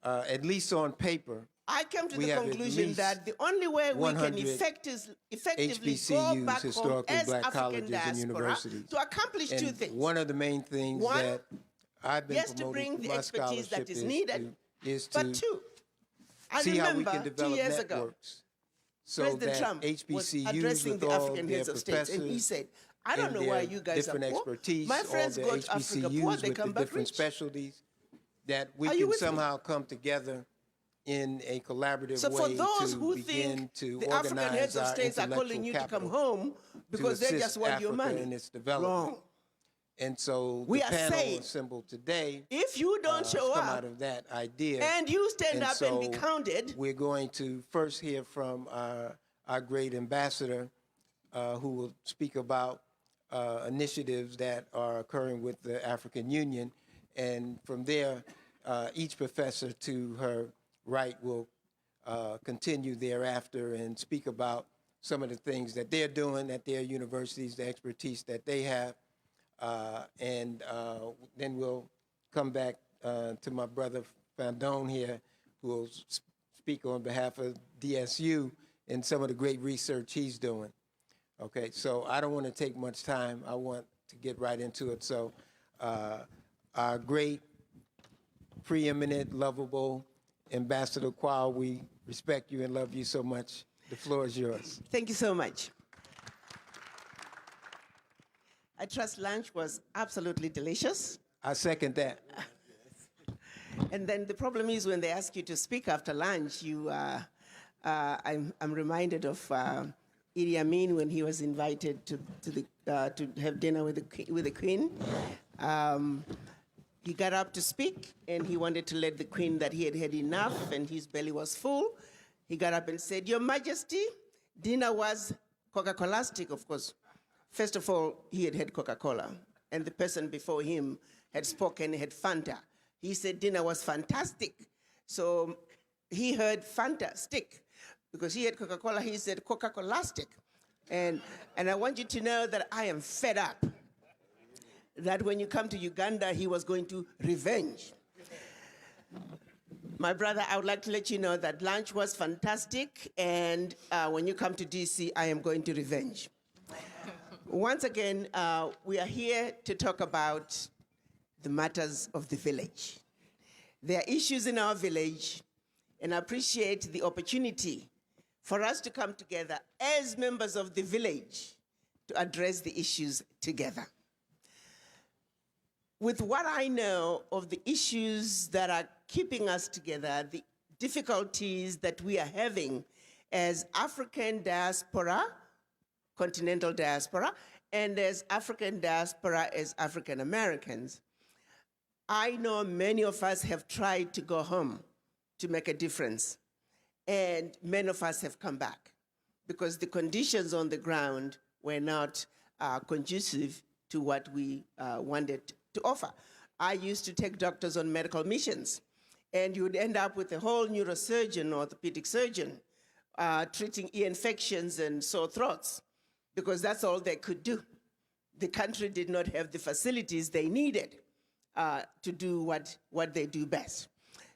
at least on paper, I came to we the have at conclusion least that the only way we can 100 effectively go HBCUs, back home historically as black African colleges and diaspora universities. to accomplish two And things. one of the main things One, that I've been yes, to promoting bring through the my expertise that scholarship is needed, is but to two, I see how we remember can 2 develop years ago, networks so President that Trump was HBCUs addressing with the all African their heads of states, and he professors said, I don't and know why their you guys are different poor. expertise, My all friends the go to Africa poor, HBCUs they with come the back different rich. specialties, that we Are you can with me? somehow come together in a collaborative So for way those to who begin think to the African organize heads of our states are calling intellectual you to come capital home because to they assist just want your Africa money, in its development. wrong. And so We the are panel saying, assembled today if you don't has show come up out of that idea. and you stand And up and be so counted, we're going to first hear from our great ambassador, who will speak about initiatives that are occurring with the African Union. And from there, each professor to her right will continue thereafter and speak about some of the things that they're doing at their universities, the expertise that they have. And then we'll come back to my brother Fandon here, who will speak on behalf of DSU and some of the great research he's doing. Okay, so I don't want to take much time. I want to get right into it. So our great, preeminent, lovable Ambassador Qual, we respect you and love you so much. The floor is yours. thank you so much. I trust lunch was absolutely delicious. I second that. And then the problem is when they ask you to speak after lunch, I'm reminded of Idi Amin when he was invited to have dinner with the Queen. He got up to speak, and he wanted to let the Queen that he had had enough, and his belly was full. He got up and said, Your Majesty, dinner was Coca-Colastic, of course. First of all, he had had Coca-Cola, and the person before him had spoken, had Fanta. He said dinner was fantastic. So he heard fantastic. Because he had Coca-Cola, he said Coca-Colastic. And I want you to know that I am fed up. That when you come to Uganda, he was going to revenge. My brother, I would like to let you know that lunch was fantastic, and when you come to DC, I am going to revenge. Once again, we are here to talk about the matters of the village. There are issues in our village, and I appreciate the opportunity for us to come together as members of the village to address the issues together. With what I know of the issues that are keeping us together, the difficulties that we are having as African diaspora, continental diaspora, and as African diaspora as African Americans, I know many of us have tried to go home to make a difference, and many of us have come back because the conditions on the ground were not conducive to what we wanted to offer. I used to take doctors on medical missions, and you would end up with a whole neurosurgeon, orthopedic surgeon, treating ear infections and sore throats, because that's all they could do. The country did not have the facilities they needed to do what they do best.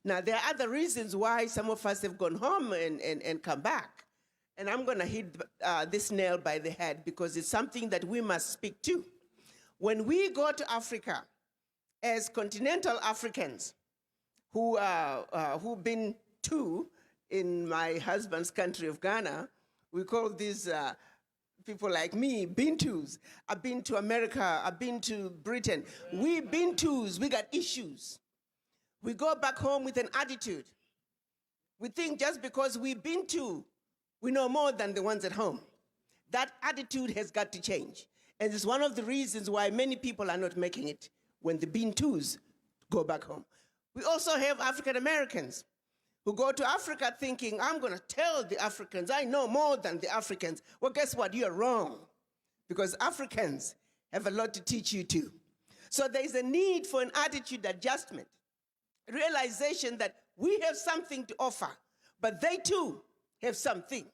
Now, there are other reasons why some of us have gone home and come back. And I'm going to hit this nail by the head because it's something that we must speak to. When we go to Africa as continental Africans who've been to, in my husband's country of Ghana, we call these people like me Bintus. I've been to America, I've been to Britain. We Bintus, we got issues. We go back home with an attitude. We think just because we've been to, we know more than the ones at home. That attitude has got to change. And it's one of the reasons why many people are not making it when the Bintus go back home. We also have African Americans who go to Africa thinking, I'm going to tell the Africans, I know more than the Africans. Well, guess what? You're wrong, because Africans have a lot to teach you too. So there's a need for an attitude adjustment, realization that we have something to offer, but they too have something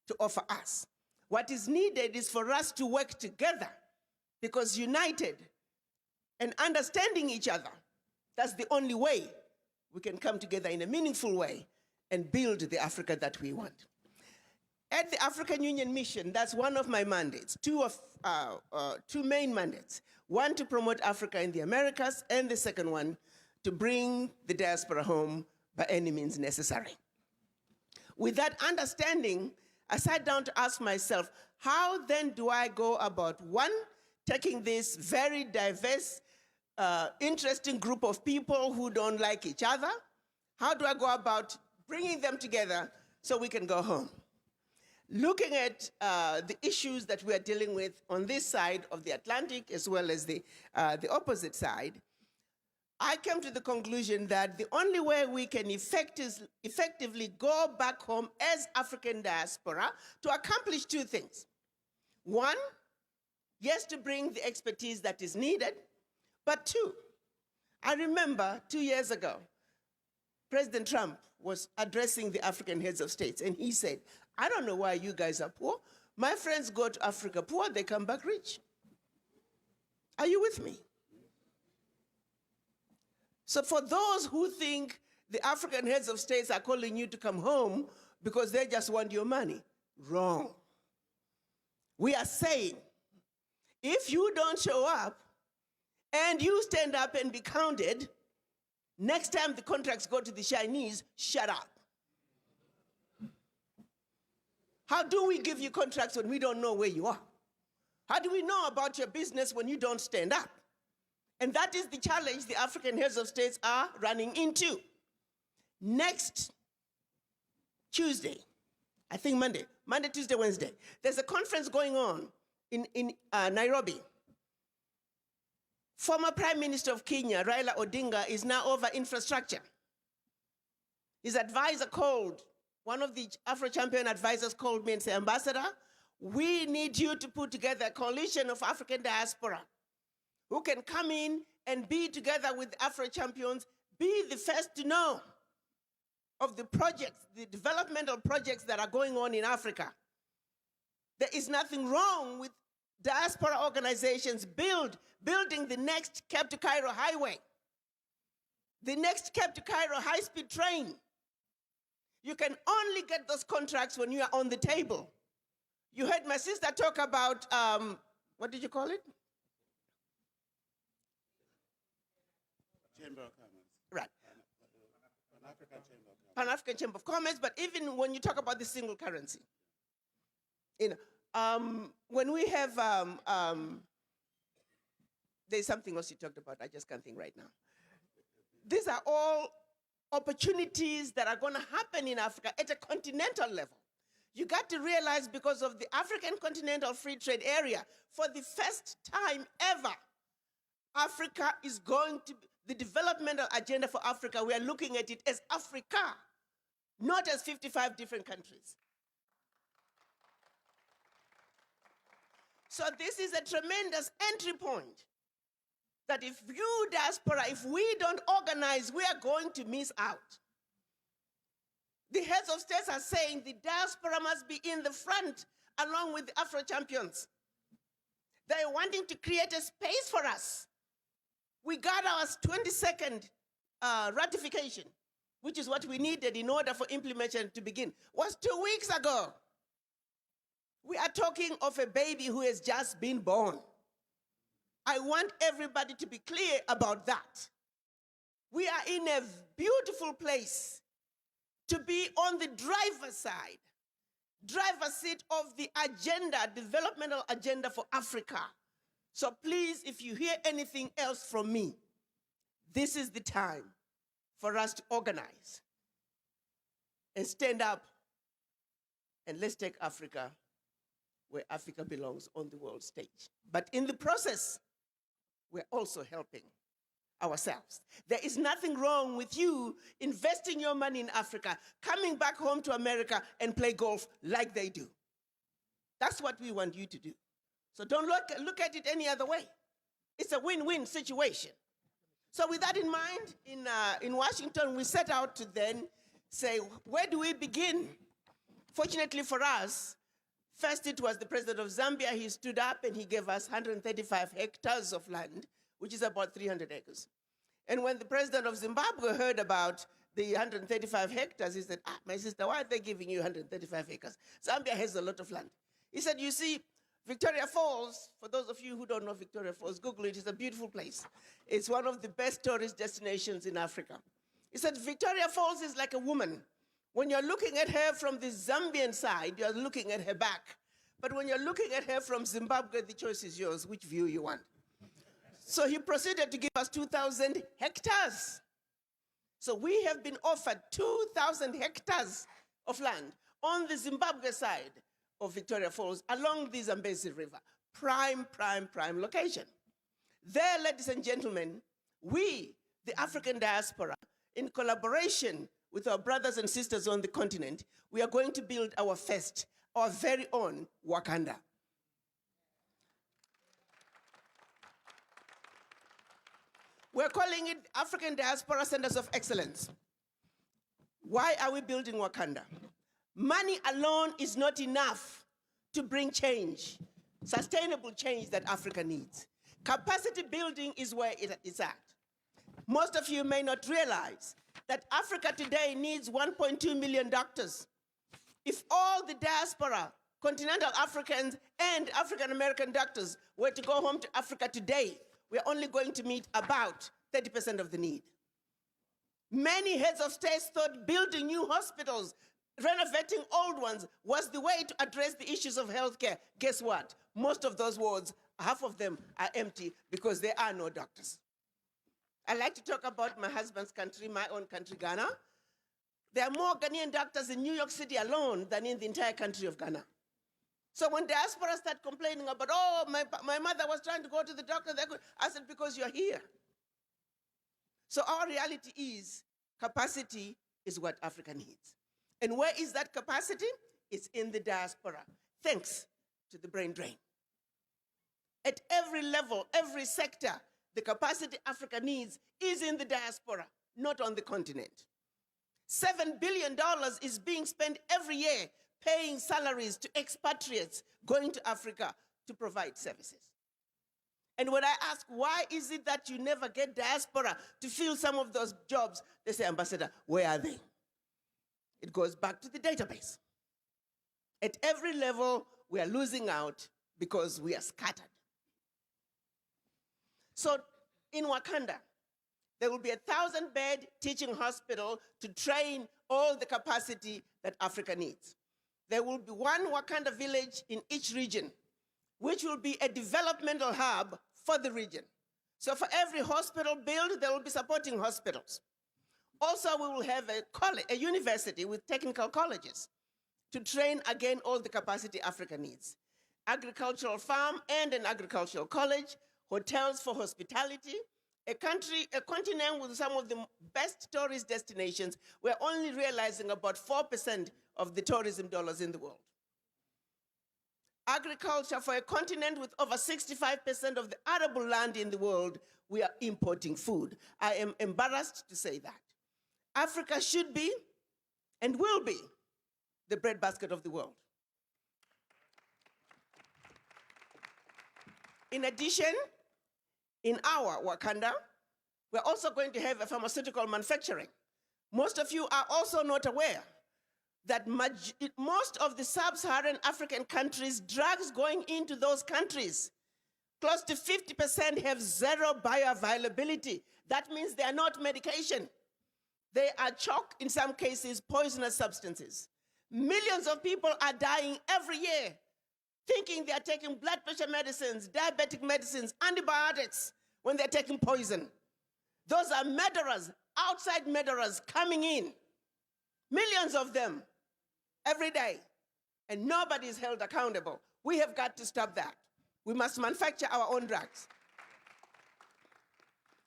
to offer us. What is needed is for us to work together, because united and understanding each other, that's the only way we can come together in a meaningful way and build the Africa that we want. At the African Union Mission, that's one of my mandates, two main mandates. One, to promote Africa in the Americas, and the second one, to bring the diaspora home by any means necessary. With that understanding, I sat down to ask myself, how then do I go about, one, taking this very diverse, interesting group of people who don't like each other? How do I go about bringing them together so we can go home? Looking at the issues that we are dealing with on this side of the Atlantic, as well as the opposite side, I came to the conclusion that the only way we can effectively go back home as African diaspora to accomplish two things. One, yes, to bring the expertise that is needed, but two, I remember 2 years ago, President Trump was addressing the African heads of states, and he said, I don't know why you guys are poor. My friends go to Africa poor, they come back rich. Are you with me? So for those who think the African heads of states are calling you to come home because they just want your money, wrong. We are saying, if you don't show up and you stand up and be counted, next time the contracts go to the Chinese, shut up. How do we give you contracts when we don't know where you are? How do we know about your business when you don't stand up? And that is the challenge the African heads of states are running into. Next Tuesday, I think Monday, Tuesday, Wednesday, there's a conference going on in Nairobi. Former Prime Minister of Kenya, Raila Odinga, is now over infrastructure. His advisor called, one of the Afro-Champion advisors called me and said, Ambassador, we need you to put together a coalition of African diaspora who can come in and be together with Afro-Champions, be the first to know of the projects, the developmental projects that are going on in Africa. There is nothing wrong with diaspora organizations building the next Cape to Cairo highway, the next Cape to Cairo high-speed train. You can only get those contracts when you are on the table. You heard my sister talk about, what did you call it? Chamber of Commerce. Right. Pan-African Chamber of Commerce. Pan-African Chamber of Commerce, but even when you talk about the single currency, when we have, there's something else you talked about, I just can't think right now. These are all opportunities that are going to happen in Africa at a continental level. You got to realize, because of the African Continental Free Trade Area, for the first time ever, Africa is going to, the developmental agenda for Africa, we are looking at it as Africa, not as 55 different countries. So this is a tremendous entry point, that if you diaspora, if we don't organize, we are going to miss out. The heads of states are saying the diaspora must be in the front along with the Afro-Champions. They're wanting to create a space for us. We got our 22nd ratification, which is what we needed in order for implementation to begin, was 2 weeks ago. We are talking of a baby who has just been born. I want everybody to be clear about that. We are in a beautiful place to be on the driver's side, driver's seat of the agenda, developmental agenda for Africa. So please, if you hear anything else from me, this is the time for us to organize and stand up, and let's take Africa where Africa belongs on the world stage. But in the process, we're also helping ourselves. There is nothing wrong with you investing your money in Africa, coming back home to America and play golf like they do. That's what we want you to do. So don't look at it any other way. It's a win-win situation. So with that in mind, in Washington, we set out to then say, where do we begin? Fortunately for us, first it was the president of Zambia. He stood up and he gave us 135 hectares of land, which is about 300 acres. And when the president of Zimbabwe heard about the 135 hectares, he said, my sister, why are they giving you 135 acres? Zambia has a lot of land. He said, you see, Victoria Falls, for those of you who don't know Victoria Falls, Google it, it's a beautiful place. It's one of the best tourist destinations in Africa. He said, Victoria Falls is like a woman. When you're looking at her from the Zambian side, you're looking at her back. But when you're looking at her from Zimbabwe, the choice is yours, which view you want. So he proceeded to give us 2,000 hectares. So we have been offered 2,000 hectares of land on the Zimbabwe side of Victoria Falls along the Zambezi River. Prime location. There, ladies and gentlemen, we, the African diaspora, in collaboration with our brothers and sisters on the continent, we are going to build our first, our very own Wakanda. We're calling it African Diaspora Centers of Excellence. Why are we building Wakanda? Money alone is not enough to bring change, sustainable change that Africa needs. Capacity building is where it's at. Most of you may not realize that Africa today needs 1.2 million doctors. If all the diaspora, continental Africans and African American doctors were to go home to Africa today, we're only going to meet about 30% of the need. Many heads of states thought building new hospitals, renovating old ones was the way to address the issues of healthcare. Guess what? Most of those wards, half of them are empty because there are no doctors. I like to talk about my husband's country, my own country, Ghana. There are more Ghanaian doctors in New York City alone than in the entire country of Ghana. So when diaspora start complaining about, oh, my mother was trying to go to the doctor, I said, because you're here. So our reality is capacity is what Africa needs. And where is that capacity? It's in the diaspora, thanks to the brain drain. At every level, every sector, the capacity Africa needs is in the diaspora, not on the continent. $7 billion is being spent every year paying salaries to expatriates going to Africa to provide services. And when I ask, why is it that you never get diaspora to fill some of those jobs? They say, Ambassador, where are they? It goes back to the database. At every level, we are losing out because we are scattered. So in Wakanda, there will be a 1,000-bed teaching hospital to train all the capacity that Africa needs. There will be one Wakanda village in each region, which will be a developmental hub for the region. So for every hospital built, there will be supporting hospitals. Also, we will have a university with technical colleges to train, again, all the capacity Africa needs. Agricultural farm and an agricultural college, hotels for hospitality, a continent with some of the best tourist destinations. We're only realizing about 4% of the tourism dollars in the world. Agriculture for a continent with over 65% of the arable land in the world, we are importing food. I am embarrassed to say that. Africa should be and will be the breadbasket of the world. In addition, in our Wakanda, we're also going to have a pharmaceutical manufacturing. Most of you are also not aware that most of the sub-Saharan African countries, drugs going into those countries, close to 50% have zero bioavailability. That means they are not medication. They are chalk, in some cases, poisonous substances. Millions of people are dying every year thinking they are taking blood pressure medicines, diabetic medicines, antibiotics, when they're taking poison. Those are murderers, outside murderers coming in. Millions of them every day, and nobody is held accountable. We have got to stop that. We must manufacture our own drugs.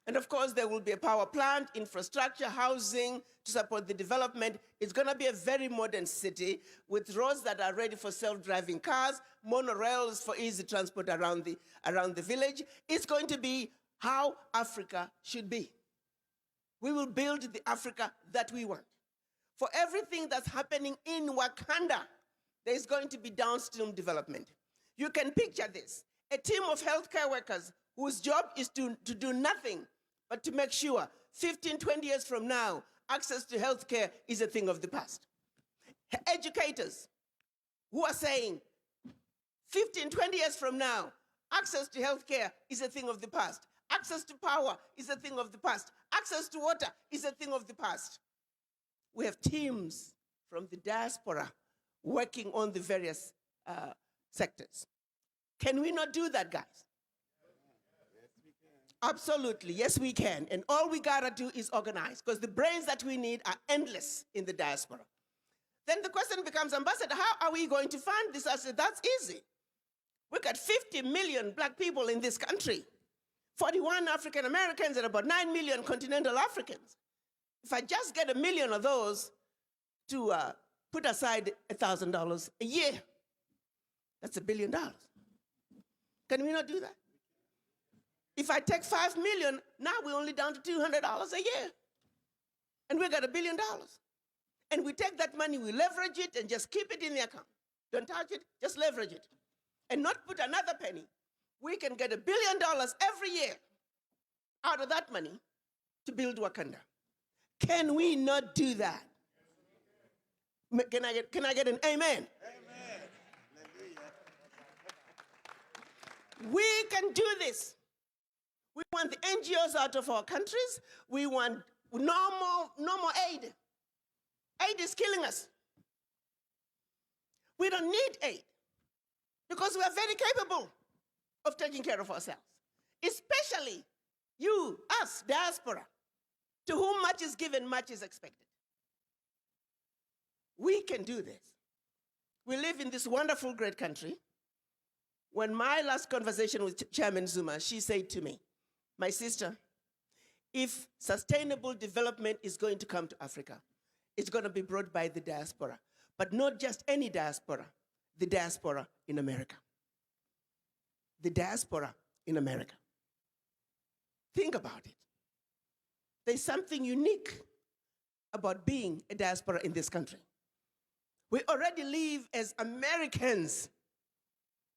And of course, there will be a power plant, infrastructure, housing to support the development. It's going to be a very modern city with roads that are ready for self-driving cars, monorails for easy transport around the village. It's going to be how Africa should be. We will build the Africa that we want. For everything that's happening in Wakanda, there's going to be downstream development. You can picture this. A team of healthcare workers whose job is to do nothing but to make sure 15, 20 years from now, access to healthcare is a thing of the past. Educators who are saying 15, 20 years from now, access to healthcare is a thing of the past. Access to power is a thing of the past. Access to water is a thing of the past. We have teams from the diaspora working on the various sectors. Can we not do that, guys? Absolutely, yes we can. And all we gotta do is organize, because the brains that we need are endless in the diaspora. Then the question becomes, Ambassador, how are we going to fund this? I said, that's easy. We got 50 million black people in this country, 41 African Americans and about 9 million continental Africans. If I just get 1 million of those to put aside $1,000 a year, that's $1 billion. Can we not do that? If I take 5 million, now we're only down to $200 a year. And we got $1 billion. And we take that money, we leverage it, and just keep it in the account. Don't touch it, just leverage it. And not put another penny. We can get $1 billion every year out of that money to build Wakanda. Can we not do that? Can I get an amen? Amen. We can do this. We want the NGOs out of our countries. We want no more aid. Aid is killing us. We don't need aid because we are very capable of taking care of ourselves, especially you, us, diaspora, to whom much is given, much is expected. We can do this. We live in this wonderful, great country. When my last conversation with Chairman Zuma, she said to me, my sister, if sustainable development is going to come to Africa, it's going to be brought by the diaspora, but not just any diaspora, the diaspora in America. The diaspora in America. Think about it. There's something unique about being a diaspora in this country. We already live as Americans,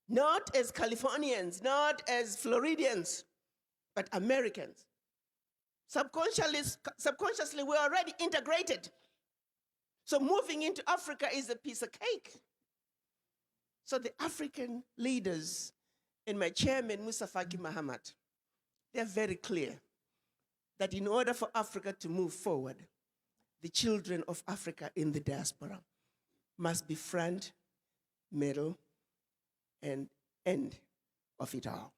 not as Californians, not as Floridians, but Americans. Subconsciously, we're already integrated. So moving into Africa is a piece of cake. So the African leaders and my chairman, Musa Faki Mahamat, they're very clear that in order for Africa to move forward, the children of Africa in the diaspora must be front, middle, and end of it all.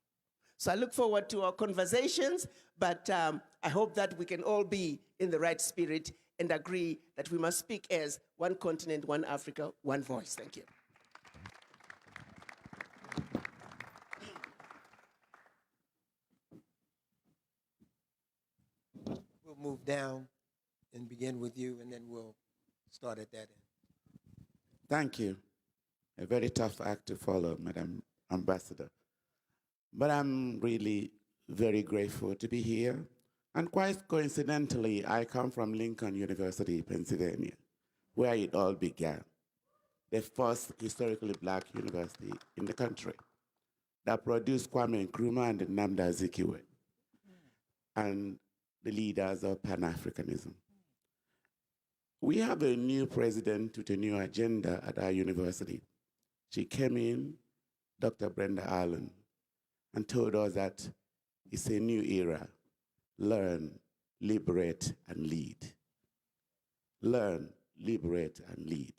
So I look forward to our conversations, but I hope that we can all be in the right spirit and agree that we must speak as one continent, one Africa, one voice. Thank you. We'll move down and begin with you, and then we'll start at that end. Thank you. A very tough act to follow, Madam Ambassador. But I'm really very grateful to be here. And quite coincidentally, I come from Lincoln University, Pennsylvania, where it all began. The first historically black university in the country that produced Kwame Nkrumah and Nnamdi Azikiwe and the leaders of Pan-Africanism. We have a new president with a new agenda at our university. She came in, Dr. Brenda Allen, and told us that it's a new era. Learn, liberate, and lead. Learn, liberate, and lead.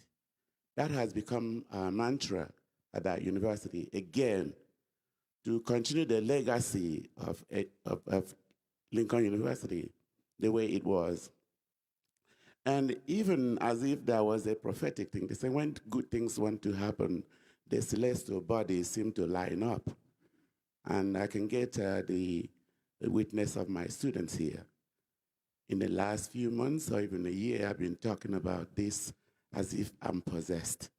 That has become our mantra at that university, again, to continue the legacy of Lincoln University the way it was. And even as if there was a prophetic thing, they say when good things want to happen, the celestial bodies seem to line up. And I can get the witness of my students here. In the last few months or even a year, I've been talking about this as if I'm possessed.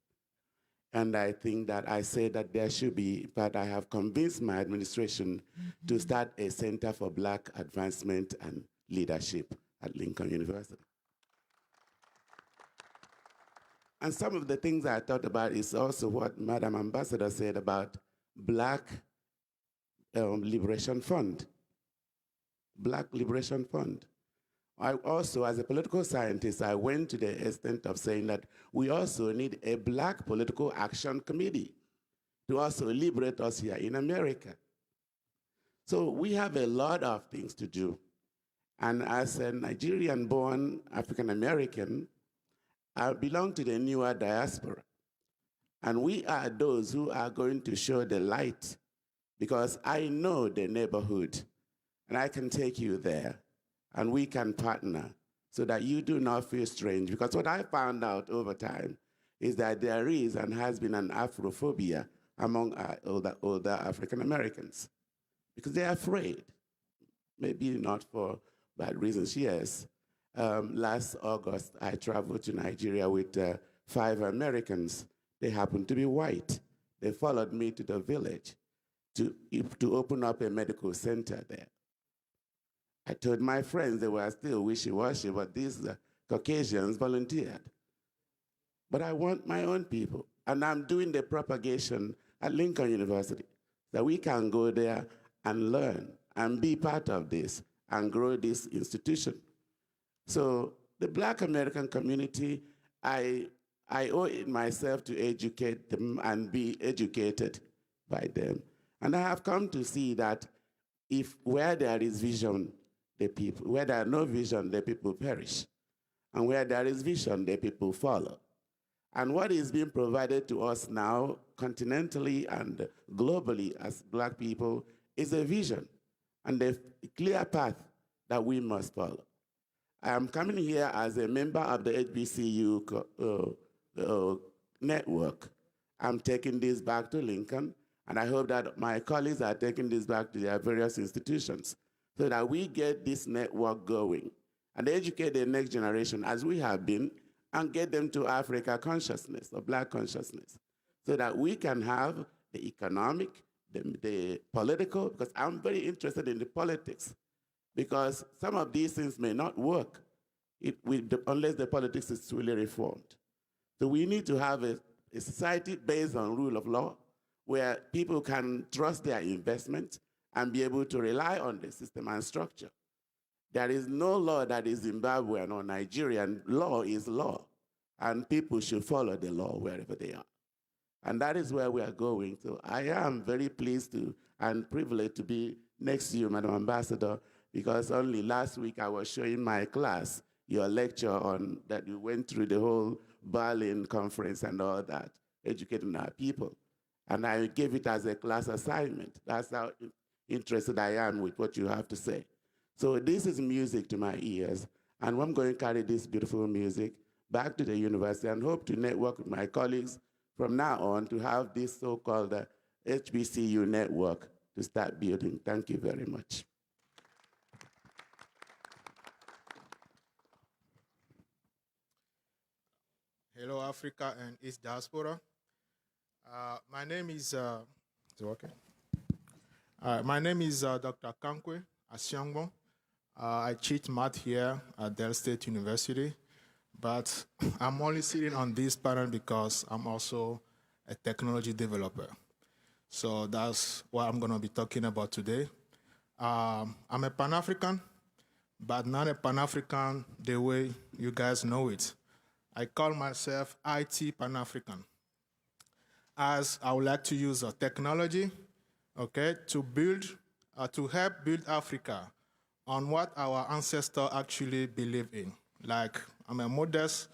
And I think that I say that there should be, but I have convinced my administration to start a Center for Black Advancement and Leadership at Lincoln University. And some of the things I thought about is also what Madam Ambassador said about Black Liberation Fund. Black Liberation Fund. I also, as a political scientist, I went to the extent of saying that we also need a Black Political Action Committee to also liberate us here in America. So we have a lot of things to do. And as a Nigerian-born African-American, I belong to the newer diaspora. And we are those who are going to show the light, because I know the neighborhood, and I can take you there, and we can partner so that you do not feel strange. Because what I found out over time is that there is and has been an Afrophobia among older African Americans, because they're afraid, maybe not for bad reasons. Yes, last August, I traveled to Nigeria with 5 Americans. They happened to be white. They followed me to the village to open up a medical center there. I told my friends they were still wishy-washy, but these Caucasians volunteered. But I want my own people, and I'm doing the propagation at Lincoln University, that we can go there and learn and be part of this and grow this institution. So the Black American community, I owe it myself to educate them and be educated by them. And I have come to see that where there is vision, where there is no vision, the people perish. And where there is vision, the people follow. And what is being provided to us now, continentally and globally as Black people, is a vision and a clear path that we must follow. I am coming here as a member of the HBCU network. I'm taking this back to Lincoln, and I hope that my colleagues are taking this back to their various institutions so that we get this network going and educate the next generation as we have been and get them to Africa consciousness or Black consciousness so that we can have the economic, the political, because I'm very interested in the politics, because some of these things may not work unless the politics is truly reformed. So we need to have a society based on rule of law where people can trust their investment and be able to rely on the system and structure. There is no law that is Zimbabwean or Nigerian. Law is law, and people should follow the law wherever they are. And that is where we are going. So I am very pleased and privileged to be next to you, Madam Ambassador, because only last week I was showing my class your lecture on that you went through the whole Berlin conference and all that, educating our people. And I gave it as a class assignment. That's how interested I am with what you have to say. So this is music to my ears, and I'm going to carry this beautiful music back to the university and hope to network with my colleagues from now on to have this so-called HBCU network to start building. Thank you very much. Hello, Africa and East Diaspora. My name is, is it okay? My name is Dr. Kankwe Asiangbo. I teach math here at Del State University, but I'm only sitting on this panel because I'm also a technology developer. So that's what I'm going to be talking about today. I'm a Pan-African, but not a Pan-African the way you guys know it. I call myself IT Pan-African, as I would like to use technology, okay, to help build Africa on what our ancestors actually believe in. Like, I'm a modest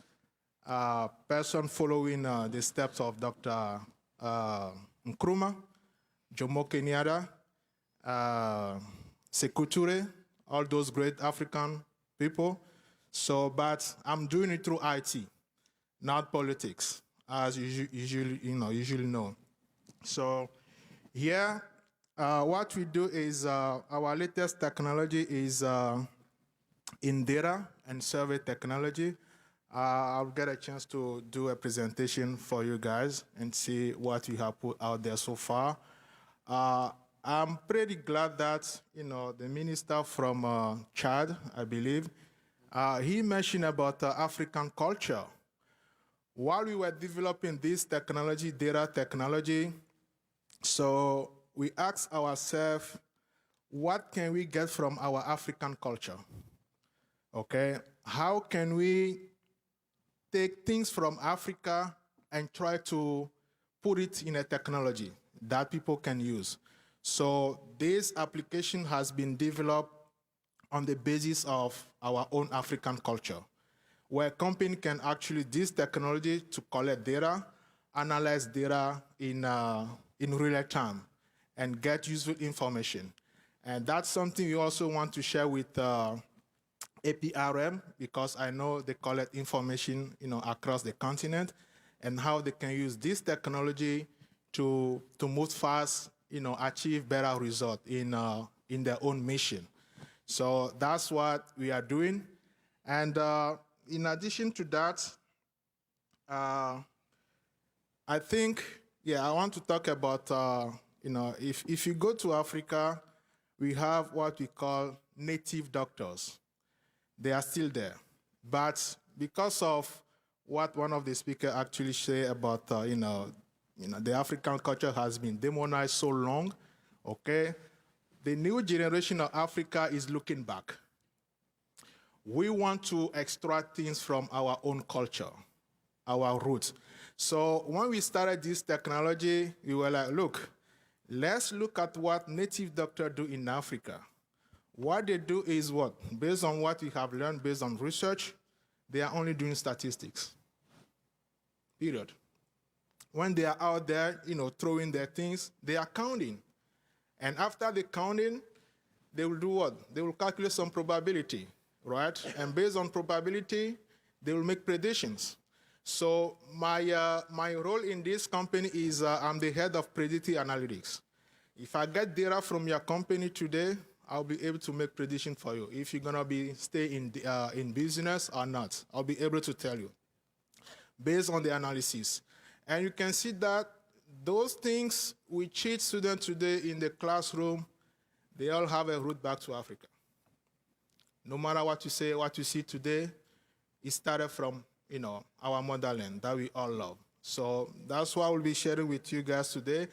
person following the steps of Dr. Nkrumah, Jomo Kenyatta, Sékou Touré, all those great African people. So, but I'm doing it through IT, not politics, as you usually know. So, here, what we do is our latest technology is in data and survey technology. I'll get a chance to do a presentation for you guys and see what we have put out there so far. I'm pretty glad that the minister from Chad, I believe, he mentioned about African culture. While we were developing this technology, data technology, so we asked ourselves, what can we get from our African culture? Okay, how can we take things from Africa and try to put it in a technology that people can use? So this application has been developed on the basis of our own African culture, where a company can actually use this technology to collect data, analyze data in real time, and get useful information. And that's something we also want to share with APRM, because I know they collect information, across the continent, and how they can use this technology to move fast, achieve better results in their own mission. So that's what we are doing. And in addition to that, I think, I want to talk about, if you go to Africa, we have what we call native doctors. They are still there. But because of what one of the speakers actually said about, the African culture has been demonized so long, okay? The new generation of Africa is looking back. We want to extract things from our own culture, our roots. So when we started this technology, we were like, look, let's look at what native doctors do in Africa. What they do is what? Based on what we have learned, based on research, they are only doing statistics. Period. When they are out there, throwing their things, they are counting. And after the counting, they will do what? They will calculate some probability, right? And based on probability, they will make predictions. So my role in this company is I'm the head of predictive analytics. If I get data from your company today, I'll be able to make prediction for you. If you're gonna stay in business or not, I'll be able to tell you based on the analysis. And you can see that those things we teach students today in the classroom, they all have a root back to Africa. No matter what you say, what you see today, it started from our motherland that we all love. So that's what we'll be sharing with you guys today.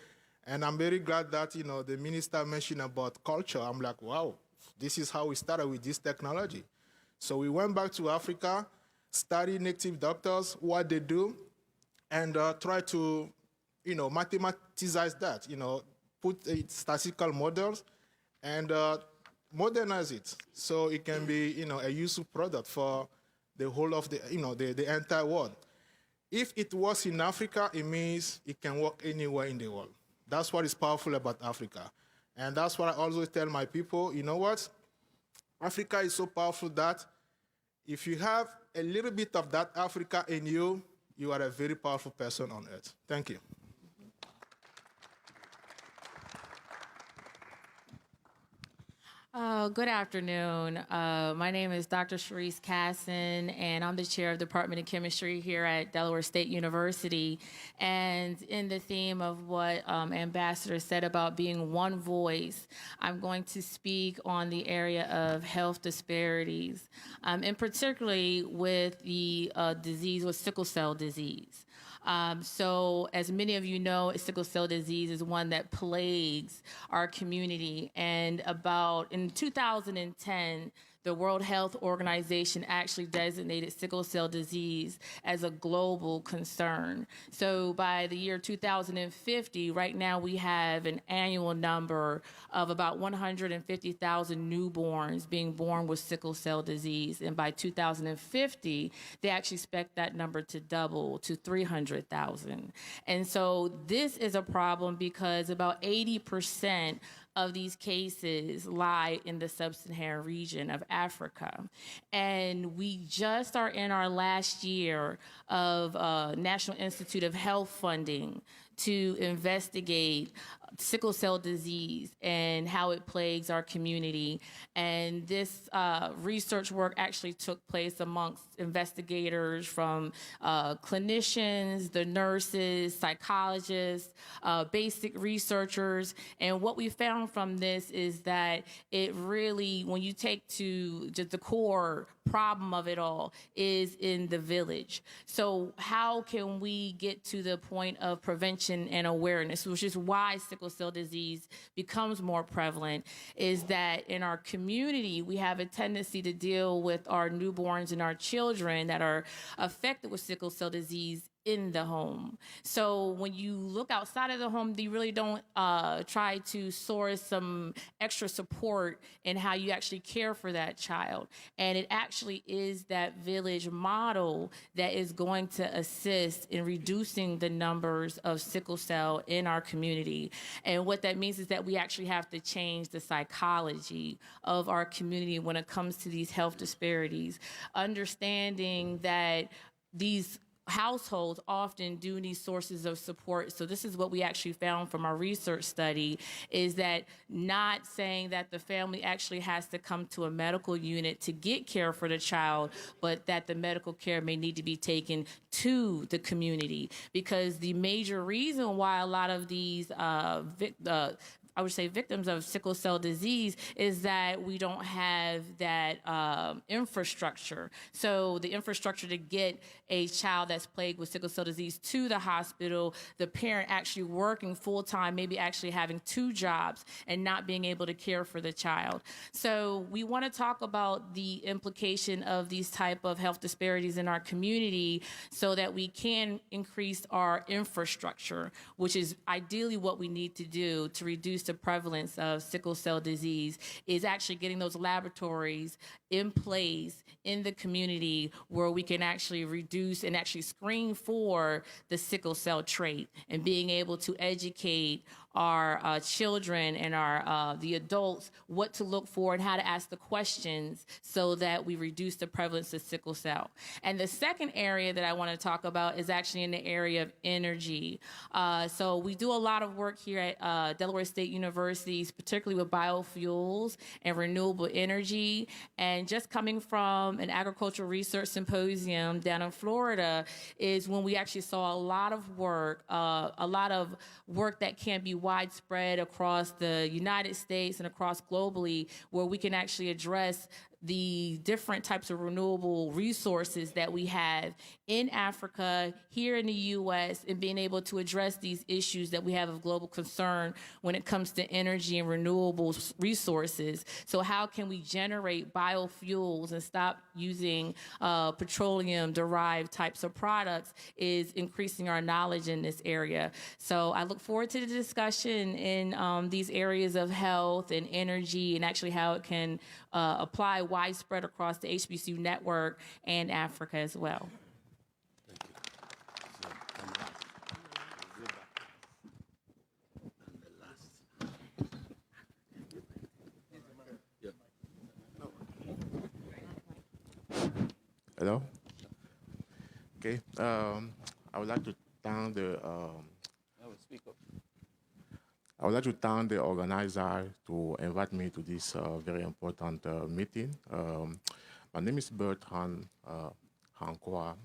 And I'm very glad that the minister mentioned about culture. I'm like, wow, this is how we started with this technology. So we went back to Africa, studied native doctors, what they do, and try to mathematicize that, put statistical models and modernize it so it can be a useful product for the whole of the entire world. If it works in Africa, it means it can work anywhere in the world. That's what is powerful about Africa. And that's what I always tell my people, you know what? Africa is so powerful that if you have a little bit of that Africa in you, you are a very powerful person on earth. Thank you. Good afternoon. My name is Dr. Sharice Casson, and I'm the chair of the Department of Chemistry here at Delaware State University. And in the theme of what Ambassador said about being one voice, I'm going to speak on the area of health disparities, and particularly with the disease with sickle cell disease. So as many of you know, sickle cell disease is one that plagues our community. And in 2010, the World Health Organization actually designated sickle cell disease as a global concern. So by the year 2050, right now we have an annual number of about 150,000 newborns being born with sickle cell disease. And by 2050, they actually expect that number to double to 300,000. And so this is a problem because about 80% of these cases lie in the sub-Saharan region of Africa. And we just are in our last year of National Institute of Health funding to investigate sickle cell disease and how it plagues our community. And this research work actually took place amongst investigators from clinicians, the nurses, psychologists, basic researchers. And what we found from this is that it really, when you take to just the core problem of it all, is in the village. So how can we get to the point of prevention and awareness, which is why sickle sickle cell disease becomes more prevalent is that in our community, we have a tendency to deal with our newborns and our children that are affected with sickle cell disease in the home. So when you look outside of the home, you really don't try to source some extra support in how you actually care for that child. And it actually is that village model that is going to assist in reducing the numbers of sickle cell in our community. And what that means is that we actually have to change the psychology of our community when it comes to these health disparities, understanding that these households often do need sources of support. So this is what we actually found from our research study, is that not saying that the family actually has to come to a medical unit to get care for the child, but that the medical care may need to be taken to the community. Because the major reason why a lot of these I would say victims of sickle cell disease is that we don't have that infrastructure. So the infrastructure to get a child that's plagued with sickle cell disease to the hospital, the parent actually working full time, maybe actually having 2 jobs and not being able to care for the child. So we want to talk about the implication of these type of health disparities in our community so that we can increase our infrastructure, which is ideally what we need to do to reduce the prevalence of sickle cell disease, is actually getting those laboratories in place in the community where we can actually reduce and actually screen for the sickle cell trait, and being able to educate our children and our the adults what to look for and how to ask the questions so that we reduce the prevalence of sickle cell. And the second area that I want to talk about is actually in the area of energy. So we do a lot of work here at Delaware State University, particularly with biofuels and renewable energy. And just coming from an agricultural research symposium down in Florida is when we actually saw a lot of work that can be widespread across the United States and across globally, where we can actually address the different types of renewable resources that we have in Africa, here in the U.S., and being able to address these issues that we have of global concern when it comes to energy and renewable resources. So how can we generate biofuels and stop using petroleum-derived types of products is increasing our knowledge in this area. So I look forward to the discussion in these areas of health and energy, and actually how it can apply widespread across the HBCU network and Africa as well. Hello? Okay. I would like to thank the I would like to thank the organizer to invite me to this very important meeting. My name is Bertrand Hankwa.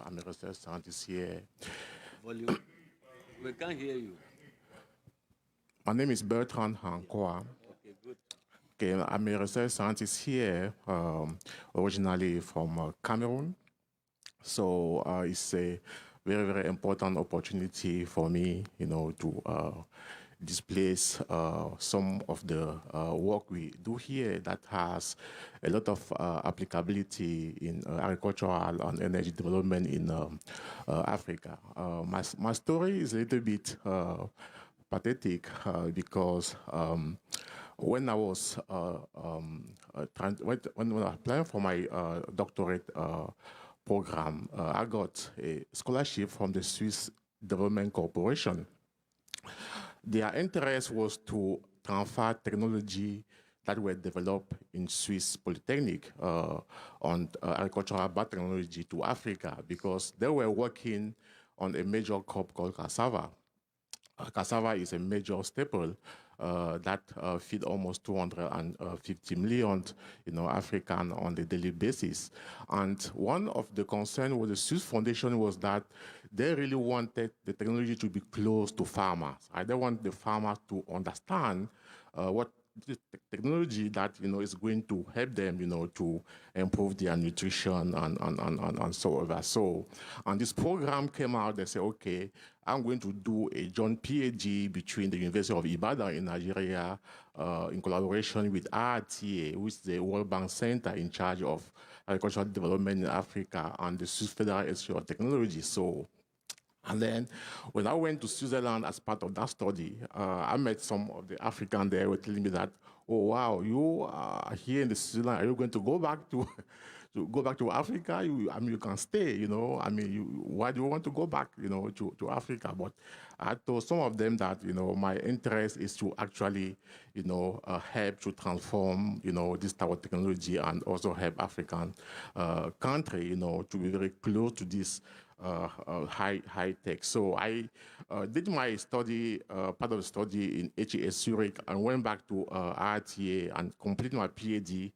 I'm a research scientist here. Volume. We can't hear you. My name is Bertrand Hankwa. Okay, good. Okay, I'm a research scientist here, originally from Cameroon. So it's a very, very important opportunity for me, to displace some of the work we do here that has a lot of applicability in agricultural and energy development in Africa. My story is a little bit pathetic because when I was when I applied for my doctorate program, I got a scholarship from the Swiss Development Corporation. Their interest was to transfer technology that were developed in Swiss Polytechnic on agricultural biotechnology to Africa, because they were working on a major crop called cassava. Cassava is a major staple that feed almost 250 million, African on a daily basis. And one of the concerns with the Swiss Foundation was that they really wanted the technology to be close to farmers. They want the farmers to understand what technology that is going to help them to improve their nutrition and so over. So, and this program came out. They said, okay, I'm going to do a joint PhD between the University of Ibadan in Nigeria, in collaboration with RTA, which is the World Bank Center in charge of agricultural development in Africa, and the Swiss Federal Institute of Technology. So, and then when I went to Switzerland as part of that study, I met some of the Africans there who were telling me that, oh wow, you are here in the Switzerland, are you going to go back to to Africa? I mean, you can stay, I mean, why do you want to go back, to Africa? But I told some of them that, my interest is to actually, help to transform, this type of technology, and also help African country, to be very close to this high tech. So I did my study, part of the study in HES Zurich, and went back to RTA and completed my PhD.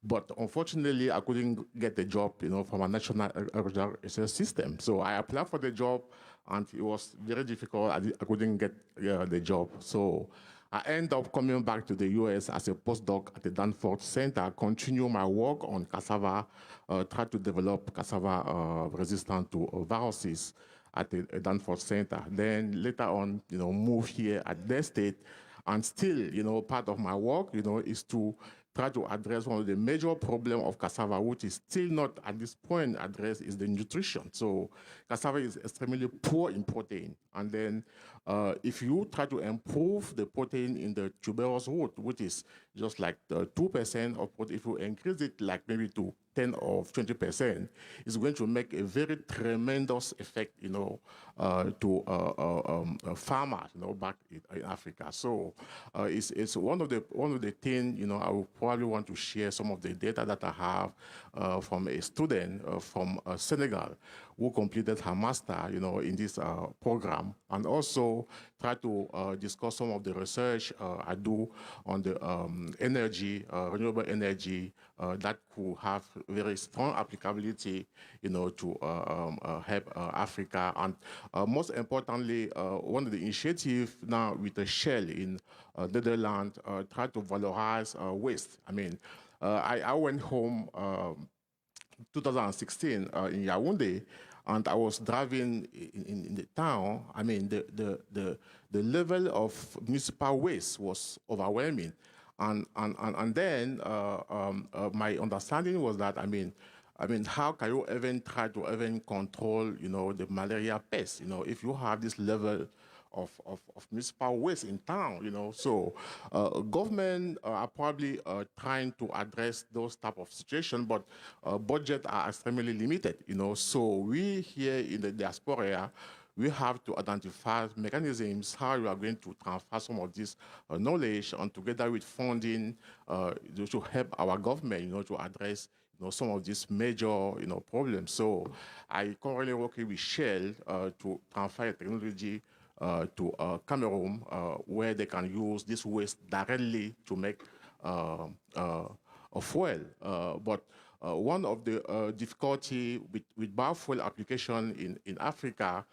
But unfortunately, I couldn't get the job, from a national agricultural research system. So I applied for the job, and it was very difficult. I couldn't get the job. So I ended up coming back to the US as a postdoc at the Danforth Center, continue my work on cassava, try to develop cassava resistant to viruses at the Danforth Center. Then later on, move here at Des State, and still, part of my work, is to try to address one of the major problems of cassava, which is still not at this point addressed, is the nutrition. So cassava is extremely poor in protein. And then if you try to improve the protein in the tuberous root, which is just like 2% of protein, if you increase it like maybe to 10 or 20%, it's going to make a very tremendous effect, to farmers, back in Africa. So it's one of the things, I will probably want to share some of the data that I have from a student from Senegal who completed her master, in this program, and also try to discuss some of the research I do on the energy, renewable energy, that could have very strong applicability, to help Africa. And most importantly, one of the initiatives now with the Shell in Netherlands, try to valorize waste. I mean, I went home 2016 in Yaoundé, and I was driving in the town. I mean, the level of municipal waste was overwhelming. And then my understanding was that, I mean, how can you even try to even control, the malaria pest, if you have this level of municipal waste in town, So government are probably trying to address those type of situations, but budget are extremely limited, So we here in the diaspora, we have to identify mechanisms how we are going to transfer some of this knowledge, and together with funding to help our government, to address some of these major problems. So I currently working with Shell to transfer technology to Cameroon, where they can use this waste directly to make a fuel. But one of the difficulty with biofuel application in Africa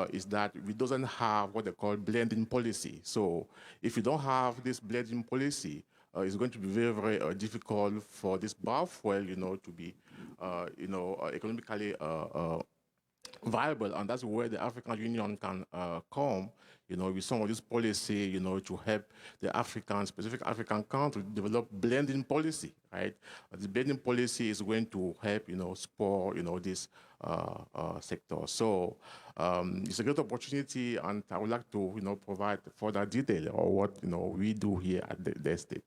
is that we doesn't have what they call blending policy. So if you don't have this blending policy, it's going to be very, very difficult for this biofuel, to be, economically viable, and that's where the African Union can come, with some of this policy, to help the specific African countries develop blending policy, right? The blending policy is going to help, support, this sector. So it's a great opportunity, and I would like to, provide further detail on what, we do here at the estate.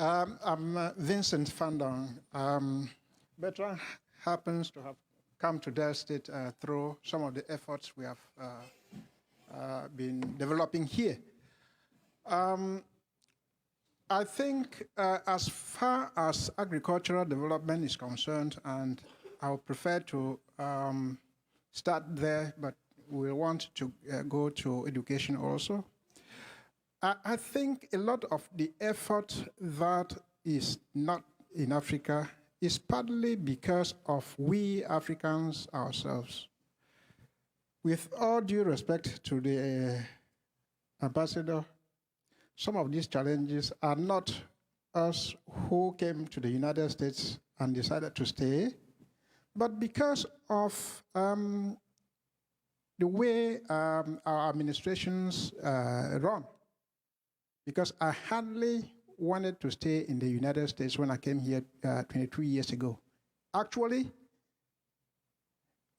I'm Vincent Fandong. Bertrand happens to have come to Del State through some of the efforts we have been developing here. I think as far as agricultural development is concerned, and I would prefer to start there, but we want to go to education also. I think a lot of the effort that is not in Africa is partly because of we Africans ourselves. With all due respect to the ambassador, some of these challenges are not us who came to the United States and decided to stay, but because of the way our administrations run. Because I hardly wanted to stay in the United States when I came here 22 years ago. Actually,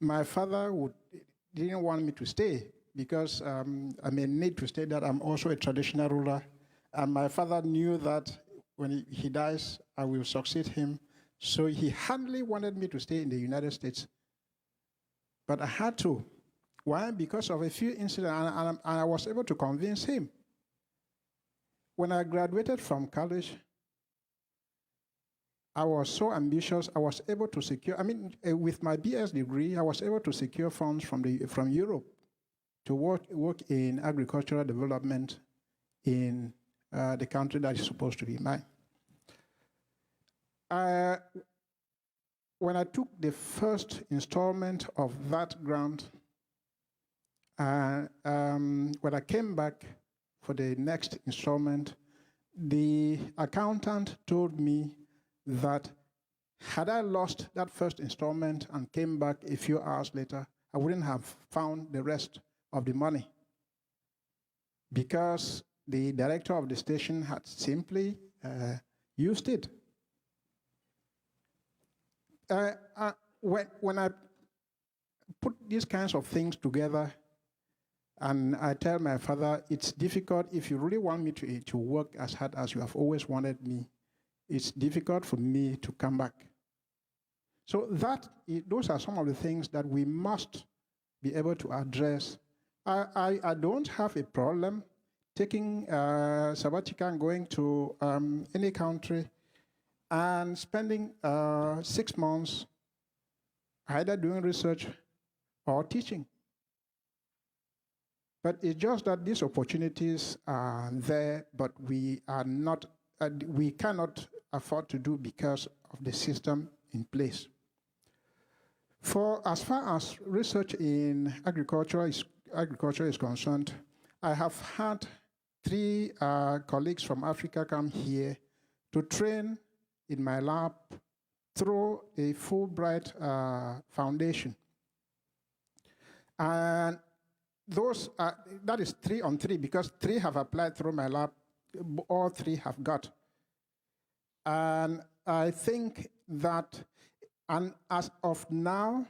my father didn't want me to stay because I may need to stay that I'm also a traditional ruler. And my father knew that when he dies, I will succeed him. So he hardly wanted me to stay in the United States. But I had to. Why? Because of a few incidents, and I was able to convince him. When I graduated from college, I was so ambitious, I was able to secure, with my BS degree, I was able to secure funds from Europe to work in agricultural development in the country that is supposed to be mine. When I took the first installment of that grant, when I came back for the next installment, the accountant told me that had I lost that first installment and came back a few hours later, I wouldn't have found the rest of the money because the director of the station had simply used it. When I put these kinds of things together, and I tell my father, it's difficult if you really want me to work as hard as you have always wanted me. It's difficult for me to come back. So those are some of the things that we must be able to address. I don't have a problem taking sabbatical and going to any country and spending 6 months either doing research or teaching. But it's just that these opportunities are there, but we cannot afford to do because of the system in place. As far as research in agriculture is concerned, I have had 3 colleagues from Africa come here to train in my lab through a Fulbright Foundation. And that is 3 on 3 because 3 have applied through my lab, all 3 have got. And I think that, and as of now,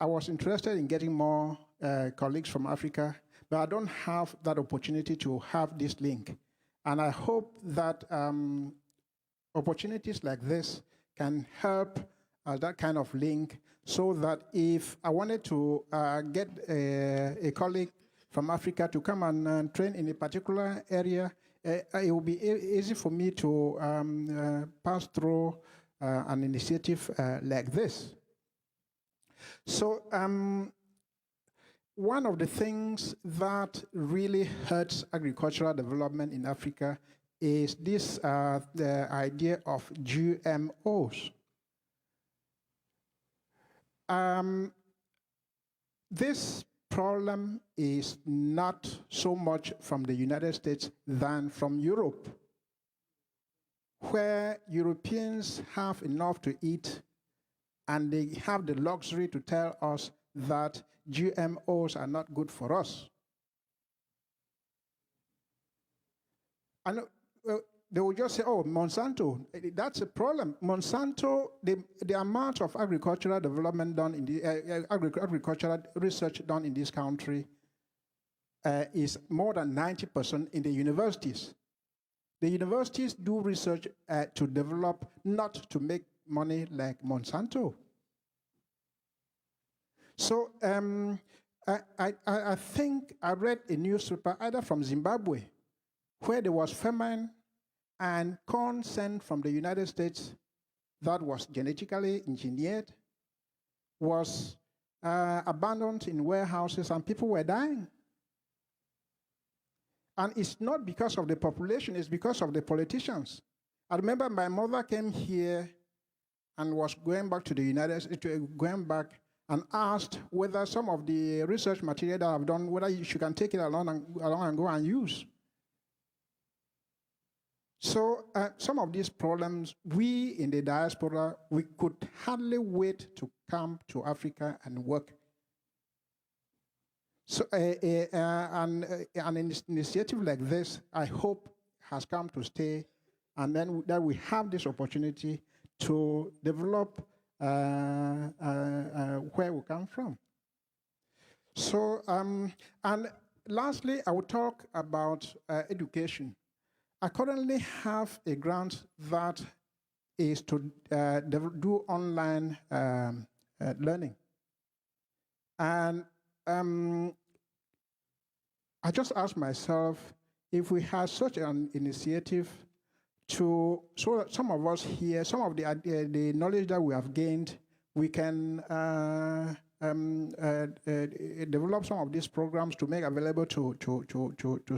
I was interested in getting more colleagues from Africa, but I don't have that opportunity to have this link. And I hope that opportunities like this can help that kind of link, so that if I wanted to get a colleague from Africa to come and train in a particular area, it will be easy for me to pass through an initiative like this. So one of the things that really hurts agricultural development in Africa is this the idea of GMOs. This problem is not so much from the United States than from Europe, where Europeans have enough to eat and they have the luxury to tell us that GMOs are not good for us. And they will just say, oh, Monsanto, that's a problem. Monsanto, the amount of agricultural development done in the agricultural research done in this country is more than 90% in the universities. The universities do research to develop, not to make money like Monsanto. So I think I read a newspaper either from Zimbabwe, where there was famine and corn sent from the United States that was genetically engineered was abandoned in warehouses and people were dying. And it's not because of the population, it's because of the politicians. I remember my mother came here and was going back to the United States, going back, and asked whether some of the research material that I've done, whether she can take it along and go and use. So some of these problems, we in the diaspora, we could hardly wait to come to Africa and work. So an initiative like this, I hope, has come to stay, and then that we have this opportunity to develop where we come from. So, and lastly, I will talk about education. I currently have a grant that is to do online learning. And I just asked myself if we had such an initiative so that some of us here, some of the knowledge that we have gained, we can develop some of these programs to make available to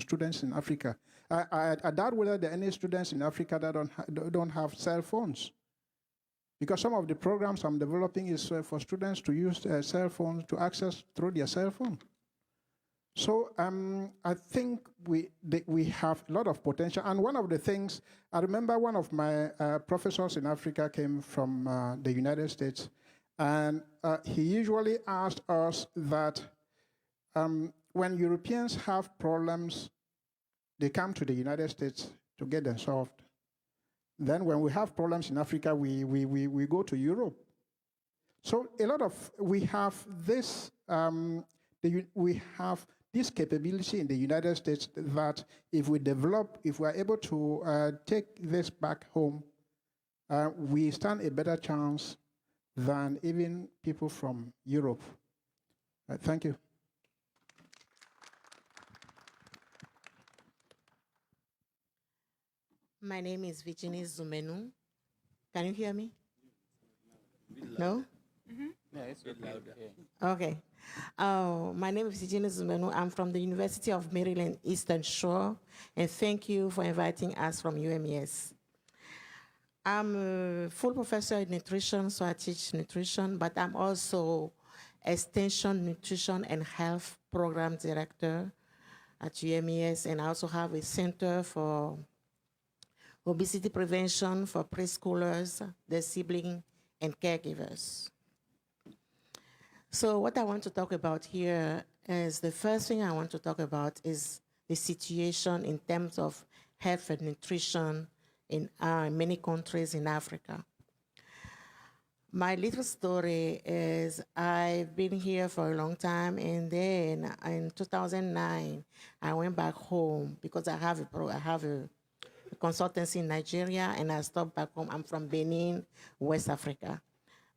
students in Africa. I doubt whether there are any students in Africa that don't have cell phones, because some of the programs I'm developing is for students to use their cell phones to access through their cell phone. So I think we have a lot of potential. And one of the things, I remember one of my professors in Africa came from the United States, and he usually asked us that when Europeans have problems, they come to the United States to get them solved. Then when we have problems in Africa, we go to Europe. So a lot of, we have this, we have this capability in the United States that if we develop, if we are able to take this back home, we stand a better chance than even people from Europe. Thank you. My name is Virginie Zumenu. Can you hear me? No? Yeah, it's louder. Okay. My name is Virginie Zumenu. I'm from the University of Maryland, Eastern Shore, and thank you for inviting us from UMES. I'm a full professor in nutrition, so I teach nutrition, but I'm also Extension Nutrition and Health Program Director at UMES, and I also have a Center for Obesity Prevention for preschoolers, their siblings, and caregivers. So what I want to talk about here is, the first thing I want to talk about is the situation in terms of health and nutrition in many countries in Africa. My little story is, I've been here for a long time, and then in 2009, I went back home because I have a consultancy in Nigeria, and I stopped back home. I'm from Benin, West Africa,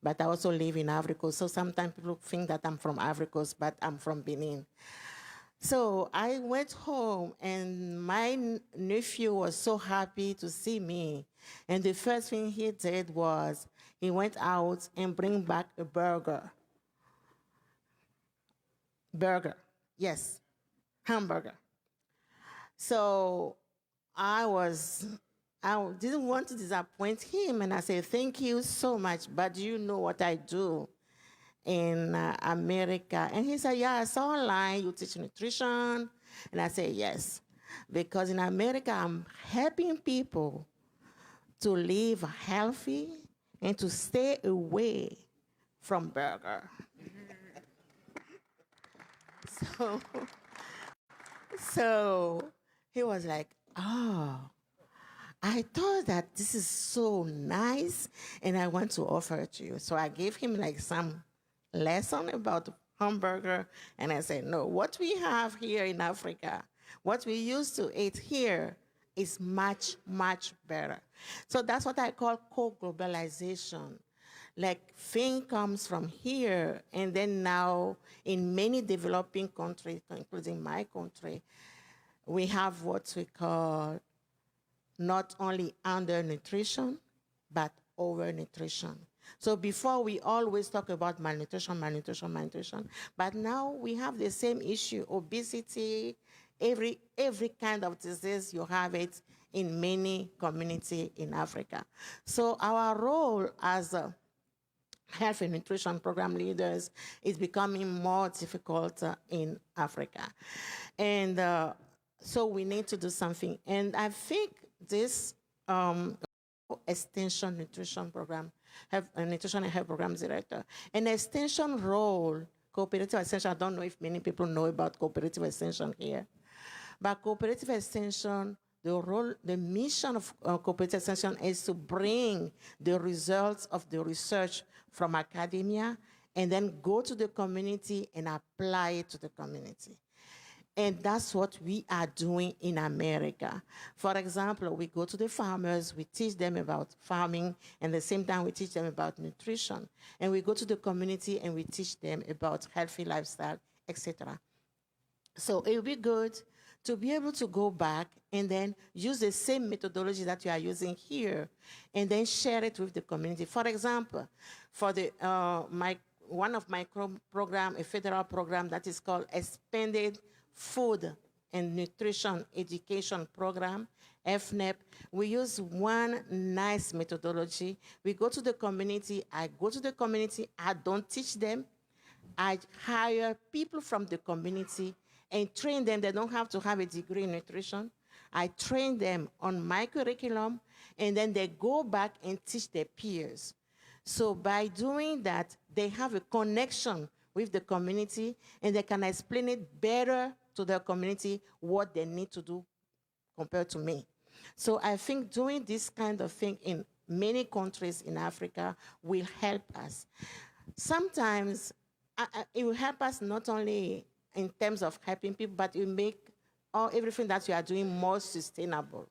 but I also live in Africa. So sometimes people think that I'm from Africa, but I'm from Benin. So I went home, and my nephew was so happy to see me. And the first thing he did was he went out and bring back a burger. Burger, yes, hamburger. So I didn't want to disappoint him, and I said, thank you so much, but do you know what I do in America? And he said, yeah, I saw online you teach nutrition. And I said, yes, because in America, I'm helping people to live healthy and to stay away from burger. So he was like, oh, I thought that this is so nice, and I want to offer it to you. So I gave him like some lesson about hamburger, and I said, no, what we have here in Africa, what we used to eat here is much, much better. So that's what I call co-globalization. Like, thing comes from here, and then now in many developing countries, including my country, we have what we call not only undernutrition, but overnutrition. So before, we always talk about malnutrition, malnutrition, malnutrition, but now we have the same issue, obesity, every kind of disease, you have it in many communities in Africa. So our role as health and nutrition program leaders is becoming more difficult in Africa. And so we need to do something. And I think this extension nutrition program, nutrition and health programs director, an extension role, cooperative extension, I don't know if many people know about cooperative extension here, but cooperative extension, the role, the mission of cooperative extension is to bring the results of the research from academia and then go to the community and apply it to the community. And that's what we are doing in America. For example, we go to the farmers, we teach them about farming, and at the same time we teach them about nutrition. And we go to the community and we teach them about healthy lifestyle, etc. So it would be good to be able to go back and then use the same methodology that you are using here and then share it with the community. For example, for the one of my program, a federal program that is called Expanded Food and Nutrition Education Program, FNEP, we use one nice methodology. We go to the community, I go to the community, I don't teach them, I hire people from the community and train them. They don't have to have a degree in nutrition. I train them on my curriculum, and then they go back and teach their peers. So by doing that, they have a connection with the community, and they can explain it better to their community what they need to do compared to me. So I think doing this kind of thing in many countries in Africa will help us. Sometimes it will help us not only in terms of helping people, but it will make everything that you are doing more sustainable.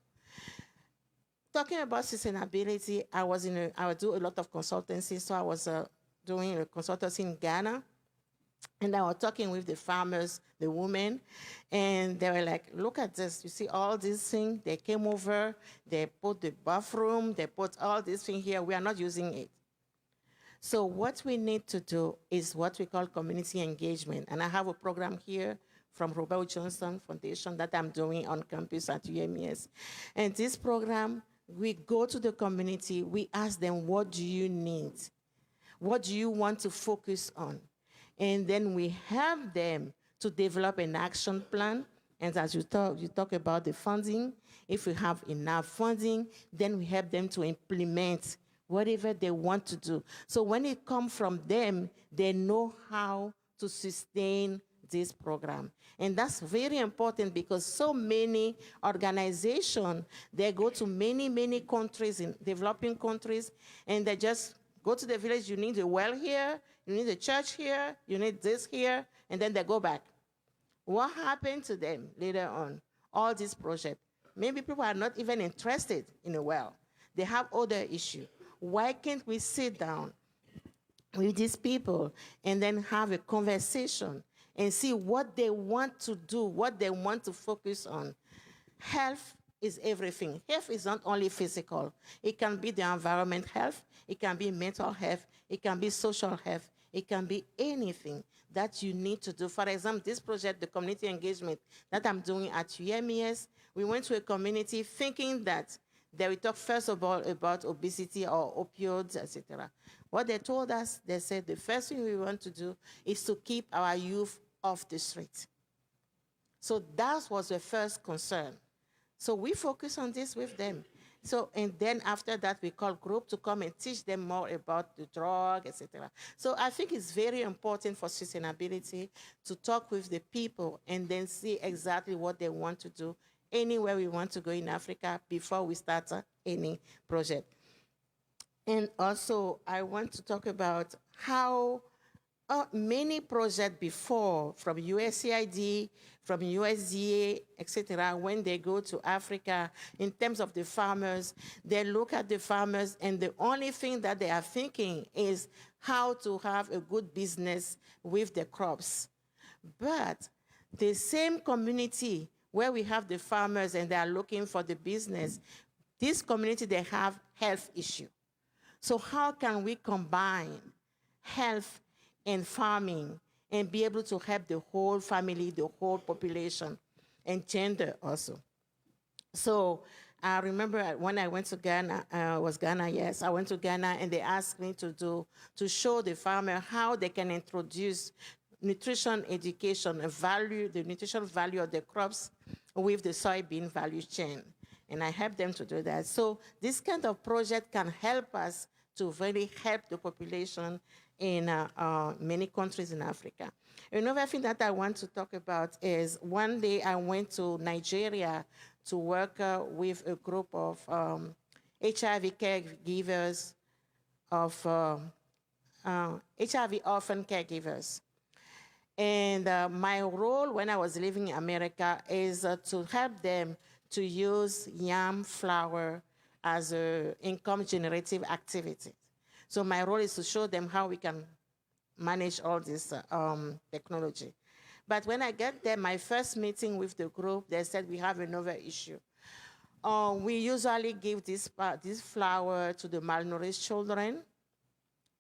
Talking about sustainability, I do a lot of consultancy, so I was doing a consultancy in Ghana, and I was talking with the farmers, the women, and they were like, look at this, you see all these things, they came over, they put the bathroom, they put all these things here, we are not using it. So what we need to do is what we call community engagement. And I have a program here from Robert Johnson Foundation that I'm doing on campus at UMES. And this program, we go to the community, we ask them, what do you need? What do you want to focus on? And then we help them to develop an action plan. And as you talk about the funding, if we have enough funding, then we help them to implement whatever they want to do. So when it comes from them, they know how to sustain this program. And that's very important because so many organizations, they go to many, many countries, in developing countries, and they just go to the village, you need a well here, you need a church here, you need this here, and then they go back. What happened to them later on? All these projects. Maybe people are not even interested in a well. They have other issues. Why can't we sit down with these people and then have a conversation and see what they want to do, what they want to focus on? Health is everything. Health is not only physical. It can be the environment health, it can be mental health, it can be social health, it can be anything that you need to do. For example, this project, the community engagement that I'm doing at UMES, we went to a community thinking that they will talk first of all about obesity or opioids, etc. What they told us, they said the first thing we want to do is to keep our youth off the street. So that was the first concern. So we focus on this with them. So, and then after that, we call group to come and teach them more about the drug, etc. So I think it's very important for sustainability to talk with the people and then see exactly what they want to do anywhere we want to go in Africa before we start any project. And also, I want to talk about how many projects before, from USAID, from USDA, etc., when they go to Africa, in terms of the farmers, they look at the farmers, and the only thing that they are thinking is how to have a good business with the crops. But the same community where we have the farmers and they are looking for the business, this community, they have health issue. So how can we combine health and farming and be able to help the whole family, the whole population, and gender also? So I remember when I went to Ghana, was Ghana, yes. I went to Ghana and they asked me to show the farmer how they can introduce nutrition education, the nutritional value of the crops with the soybean value chain. And I helped them to do that. So this kind of project can help us to really help the population in many countries in Africa. Another thing that I want to talk about is one day I went to Nigeria to work with a group of HIV caregivers, of HIV orphan caregivers. And my role when I was living in America is to help them to use yam flour as an income generative activity. So my role is to show them how we can manage all this technology. But when I get there, my first meeting with the group, they said we have another issue. We usually give this flour to the malnourished children,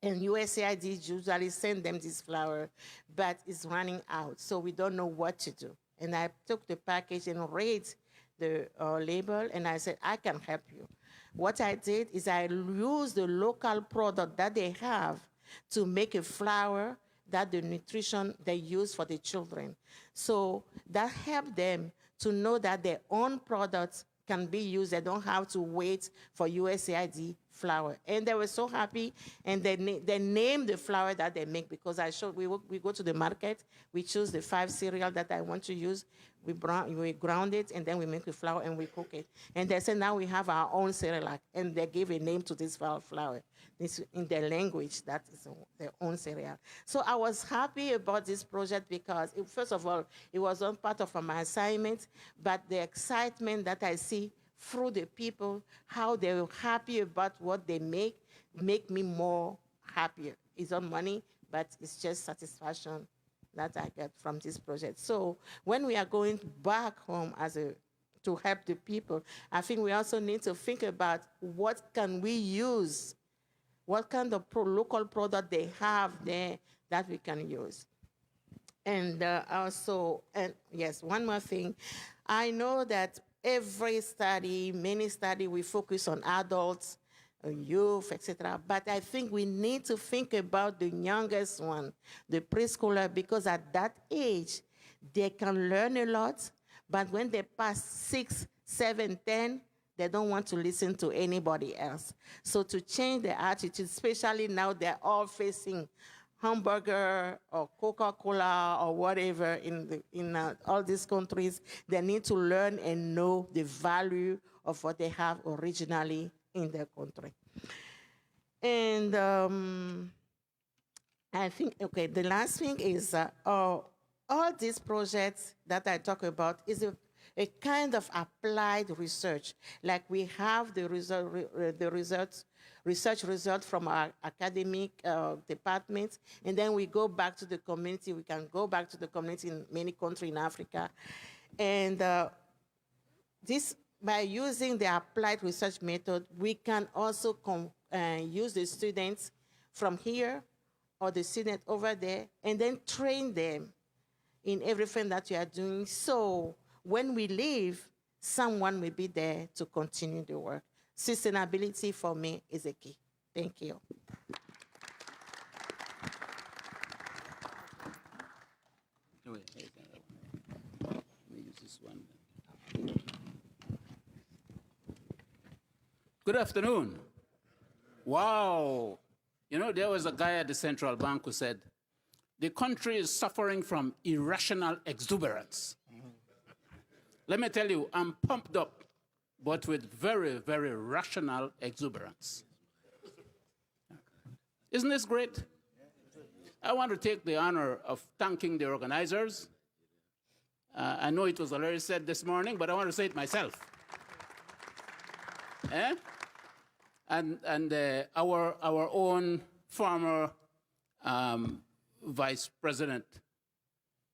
and USAID usually send them this flour, but it's running out, so we don't know what to do. And I took the package and read the label, and I said, I can help you. What I did is I used the local product that they have to make a flour that the nutrition they use for the children. So that helped them to know that their own products can be used. They don't have to wait for USAID flour. And they were so happy, and they named the flour that they make, because we go to the market, we choose the 5 cereal that I want to use, we ground it, and then we make the flour and we cook it. And they said, now we have our own cereal, and they give a name to this flour. This in their language, that is their own cereal. So I was happy about this project because, first of all, it was not part of my assignment, but the excitement that I see through the people, how they're happy about what they make me more happier. It's not money, but it's just satisfaction that I get from this project. So when we are going back home to help the people, I think we also need to think about what can we use, what kind of local product they have there that we can use. And yes, one more thing. I know that many study, we focus on adults, youth, etc. But I think we need to think about the youngest one, the preschooler, because at that age, they can learn a lot, but when they pass 6, 7, 10, they don't want to listen to anybody else. So to change their attitude, especially now they're all facing hamburger or Coca-Cola or whatever in all these countries, they need to learn and know the value of what they have originally in their country. And I think, okay, the last thing is all these projects that I talk about is a kind of applied research. Like we have the research results from our academic departments, and then we go back to the community. We can go back to the community in many countries in Africa. And by using the applied research method, we can also use the students from here or the student over there, and then train them in everything that you are doing. So when we leave, someone will be there to continue the work. Sustainability for me is a key. Thank you. Let me use this one. Good afternoon. Wow. You know, there was a guy at the central bank who said, the country is suffering from irrational exuberance. Let me tell you, I'm pumped up, but with very, very rational exuberance. Isn't this great? I want to take the honor of thanking the organizers. I know it was already said this morning, but I want to say it myself. And our own former vice president,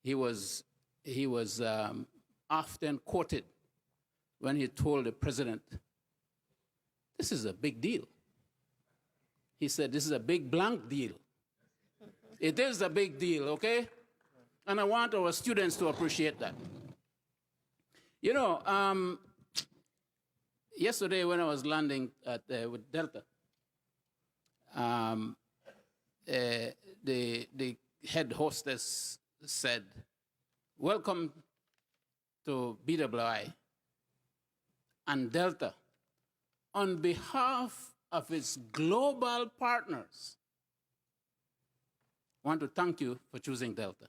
he was often quoted when he told the president, this is a big deal. He said, this is a big blank deal. It is a big deal, okay? And I want our students to appreciate that. You know, yesterday when I was landing with Delta, the head hostess said, "Welcome to BWI and Delta. On behalf of its global partners, I want to thank you for choosing Delta."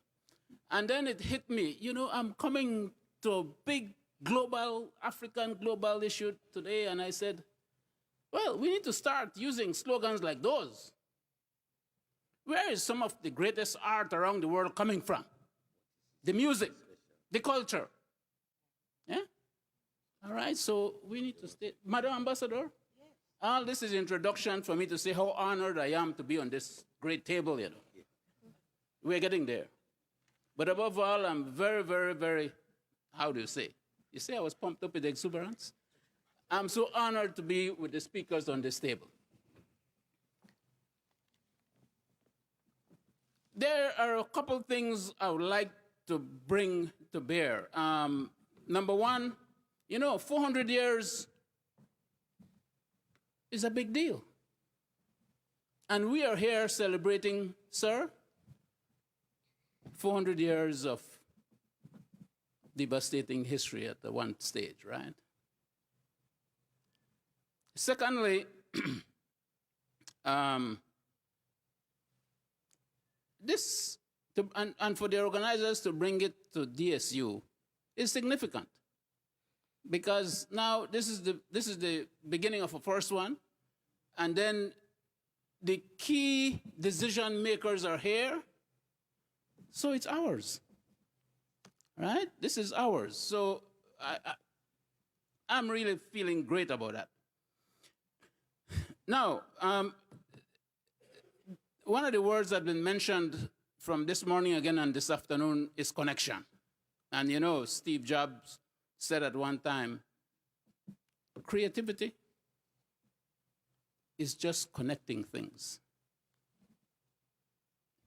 And then it hit me, I'm coming to a big global, African global issue today, and I said, well, we need to start using slogans like those. Where is some of the greatest art around the world coming from? The music, the culture. Yeah? All right, so we need to stay. Madam Ambassador? Yes. All this is introduction for me to say how honored I am to be on this great table, We're getting there. But above all, I'm very, very, very, how do you say? You say I was pumped up with exuberance? I'm so honored to be with the speakers on this table. There are a couple things I would like to bring to bear. Number one, 400 years is a big deal. And we are here celebrating, sir, 400 years of devastating history at the one stage, right? Secondly, and for the organizers to bring it to DSU is significant, because now this is the beginning of a first one, and then the key decision makers are here, so it's ours, right? This is ours. So I'm really feeling great about that. Now, one of the words that have been mentioned from this morning again and this afternoon is connection. And Steve Jobs said at one time, creativity is just connecting things.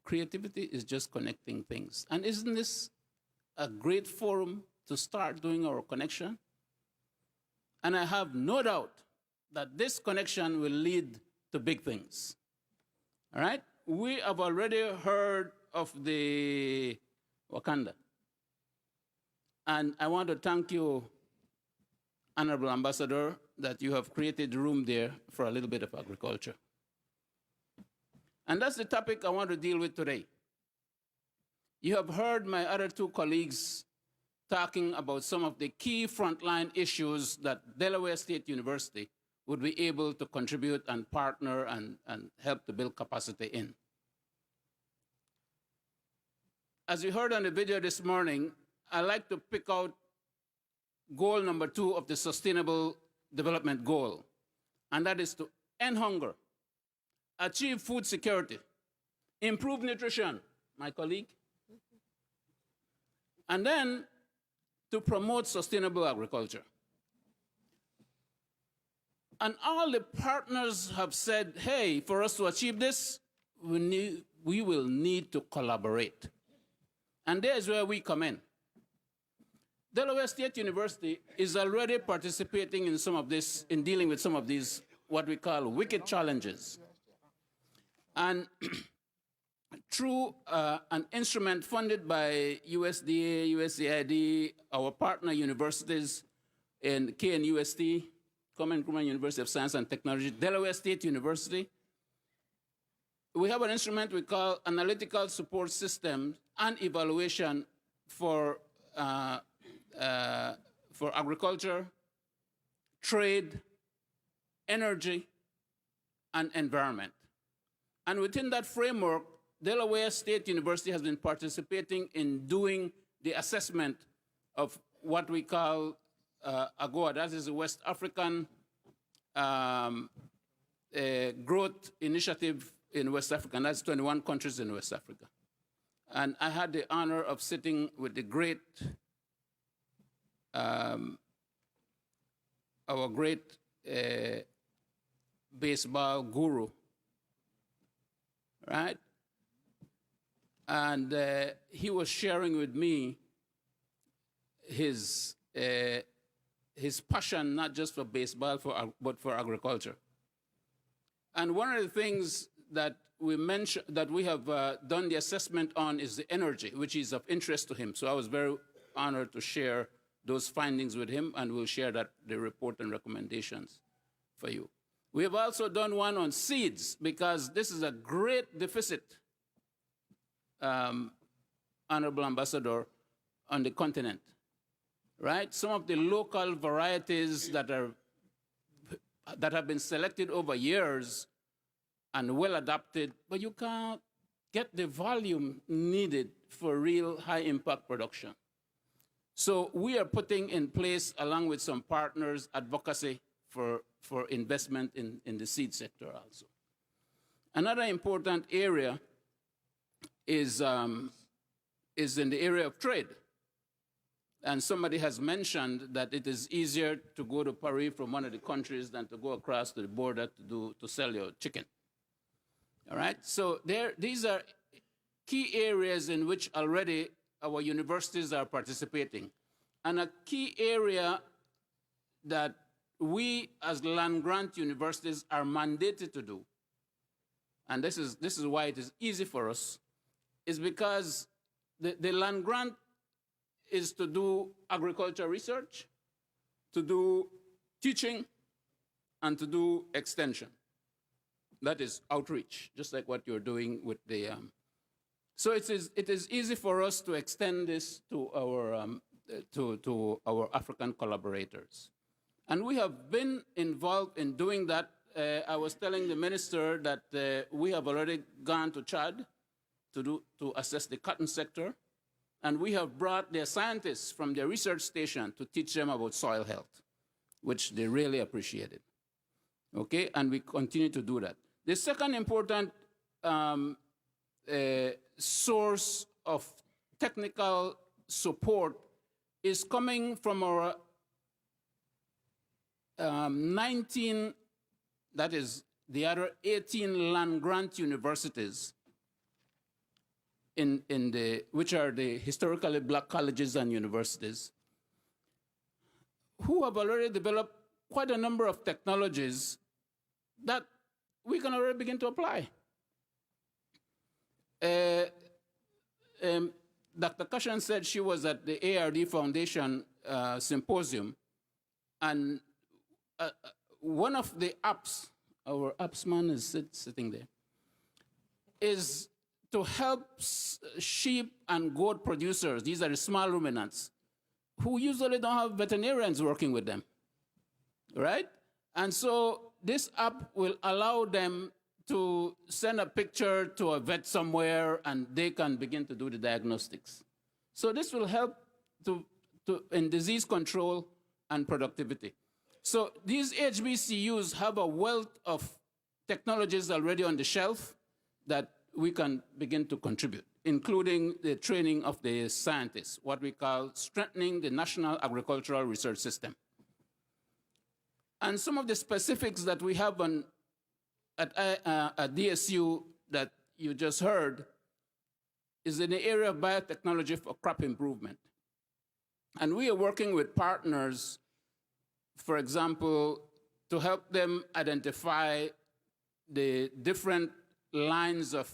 Creativity is just connecting things. And isn't this a great forum to start doing our connection? And I have no doubt that this connection will lead to big things. All right? We have already heard of the Wakanda. And I want to thank you, Honorable Ambassador, that you have created room there for a little bit of agriculture. And that's the topic I want to deal with today. You have heard my other two colleagues talking about some of the key frontline issues that Delaware State University would be able to contribute and partner and help to build capacity in. As you heard on the video this morning, I like to pick out goal number 2 of the Sustainable Development Goal, and that is to end hunger, achieve food security, improve nutrition, my colleague, and then to promote sustainable agriculture. And all the partners have said, hey, for us to achieve this, we will need to collaborate. And there's where we come in. Delaware State University is already participating in some of this, in dealing with some of these, what we call wicked challenges. And through an instrument funded by USDA, USAID, our partner universities in KNUST, Common Nkrumah University of Science and Technology, Delaware State University, we have an instrument we call Analytical Support System and Evaluation for agriculture, trade, energy, and environment. And within that framework, Delaware State University has been participating in doing the assessment of what we call AGOA, that is the West African Growth Initiative in West Africa, and that's 21 countries in West Africa. And I had the honor of sitting with the great, our great baseball guru, right? And he was sharing with me his his passion, not just for baseball, but for agriculture. And one of the things that we mentioned, that we have done the assessment on, is the energy, which is of interest to him. So I was very honored to share those findings with him, and we'll share the report and recommendations for you. We have also done one on seeds, because this is a great deficit, Honorable Ambassador, on the continent, right? Some of the local varieties that have been selected over years and well adapted, but you can't get the volume needed for real high impact production. So we are putting in place, along with some partners, advocacy for investment in the seed sector also. Another important area is in the area of trade. And somebody has mentioned that it is easier to go to Paris from one of the countries than to go across to the border to sell your chicken. All right? So these are key areas in which already our universities are participating. And a key area that we as land-grant universities are mandated to do, and this is why it is easy for us, is because the land grant is to do agriculture research, to do teaching, and to do extension. That is outreach, just like what you're doing with the. So it is easy for us to extend this to our African collaborators, and we have been involved in doing that. I was telling the minister that we have already gone to Chad to assess the cotton sector, and we have brought their scientists from their research station to teach them about soil health, which they really appreciated. Okay, and we continue to do that. The second important source of technical support is coming from our 19, that is the other 18 land-grant universities which are the historically black colleges and universities, who have already developed quite a number of technologies that we can already begin to apply. Dr. Kashan said she was at the ARD Foundation symposium, and one of the apps, our apps man is sitting there, is to help sheep and goat producers. These are the small ruminants who usually don't have veterinarians working with them, right? And so this app will allow them to send a picture to a vet somewhere, and they can begin to do the diagnostics. So this will help in disease control and productivity. So these HBCUs have a wealth of technologies already on the shelf that we can begin to contribute, including the training of the scientists, what we call strengthening the National Agricultural Research System. And some of the specifics that we have at DSU that you just heard is in the area of biotechnology for crop improvement. And we are working with partners, for example, to help them identify the different lines of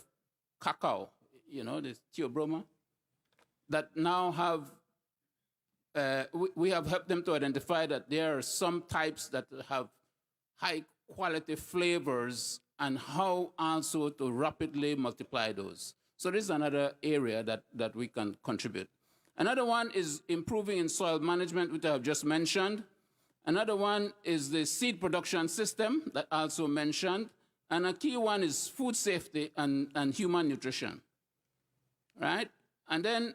cacao, you know, the Theobroma, that now have, we have helped them to identify that there are some types that have high quality flavors and how also to rapidly multiply those. So this is another area that we can contribute. Another one is improving in soil management, which I have just mentioned. Another one is the seed production system that I also mentioned. And a key one is food safety and human nutrition, right? And then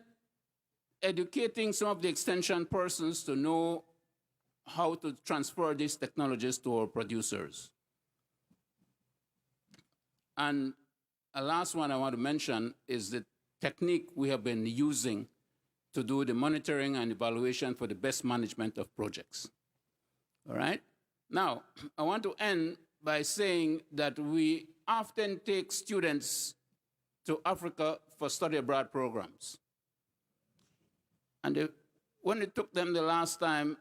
educating some of the extension persons to know how to transfer these technologies to our producers. And a last one I want to mention is the technique we have been using to do the monitoring and evaluation for the best management of projects, all right? Now, I want to end by saying that we often take students to Africa for study abroad programs. And when we took them the last time,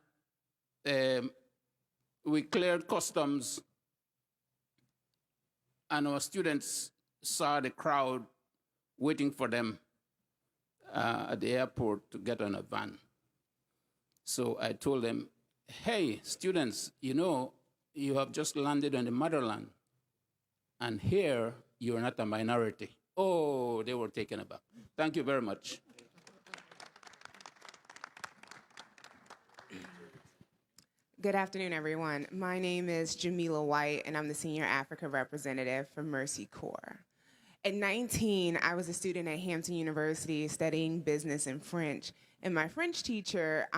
we cleared customs, and our students saw the crowd waiting for them at the airport to get on a van. So I told them, hey, students, you know, you have just landed on the motherland, and here you're not a minority. Oh, they were taken aback. Thank you very much. Good afternoon, everyone. My name is Jamila White, and I'm the Senior Africa Representative for Mercy Corps. At 19, I was a student at Hampton University studying business and French, and my French teacher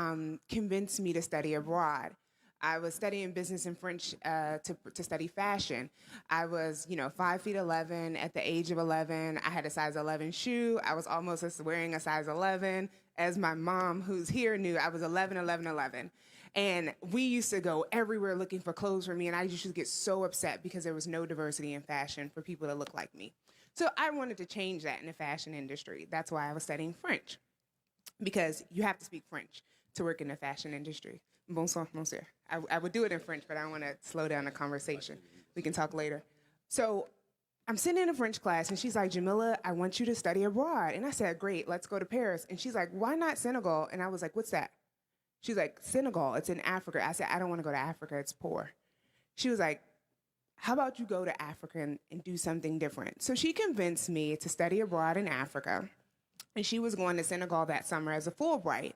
convinced me to study abroad. I was studying business and French to study fashion. I was, 5'11". At the age of 11, I had a size 11 shoe. I was almost wearing a size 11. As my mom, who's here, knew, I was 11, 11, 11. And we used to go everywhere looking for clothes for me, and I used to get so upset because there was no diversity in fashion for people that looked like me. So I wanted to change that in the fashion industry. That's why I was studying French, because you have to speak French to work in the fashion industry. Bonsoir, monsieur. I would do it in French, but I want to slow down the conversation. We can talk later. So I'm sitting in a French class, and she's like, Jamila, I want you to study abroad. And I said, great, let's go to Paris. And she's like, why not Senegal? And I was like, what's that? She's like, Senegal, it's in Africa. I said, I don't want to go to Africa, it's poor. She was like, how about you go to Africa and do something different? So she convinced me to study abroad in Africa. And she was going to Senegal that summer as a Fulbright.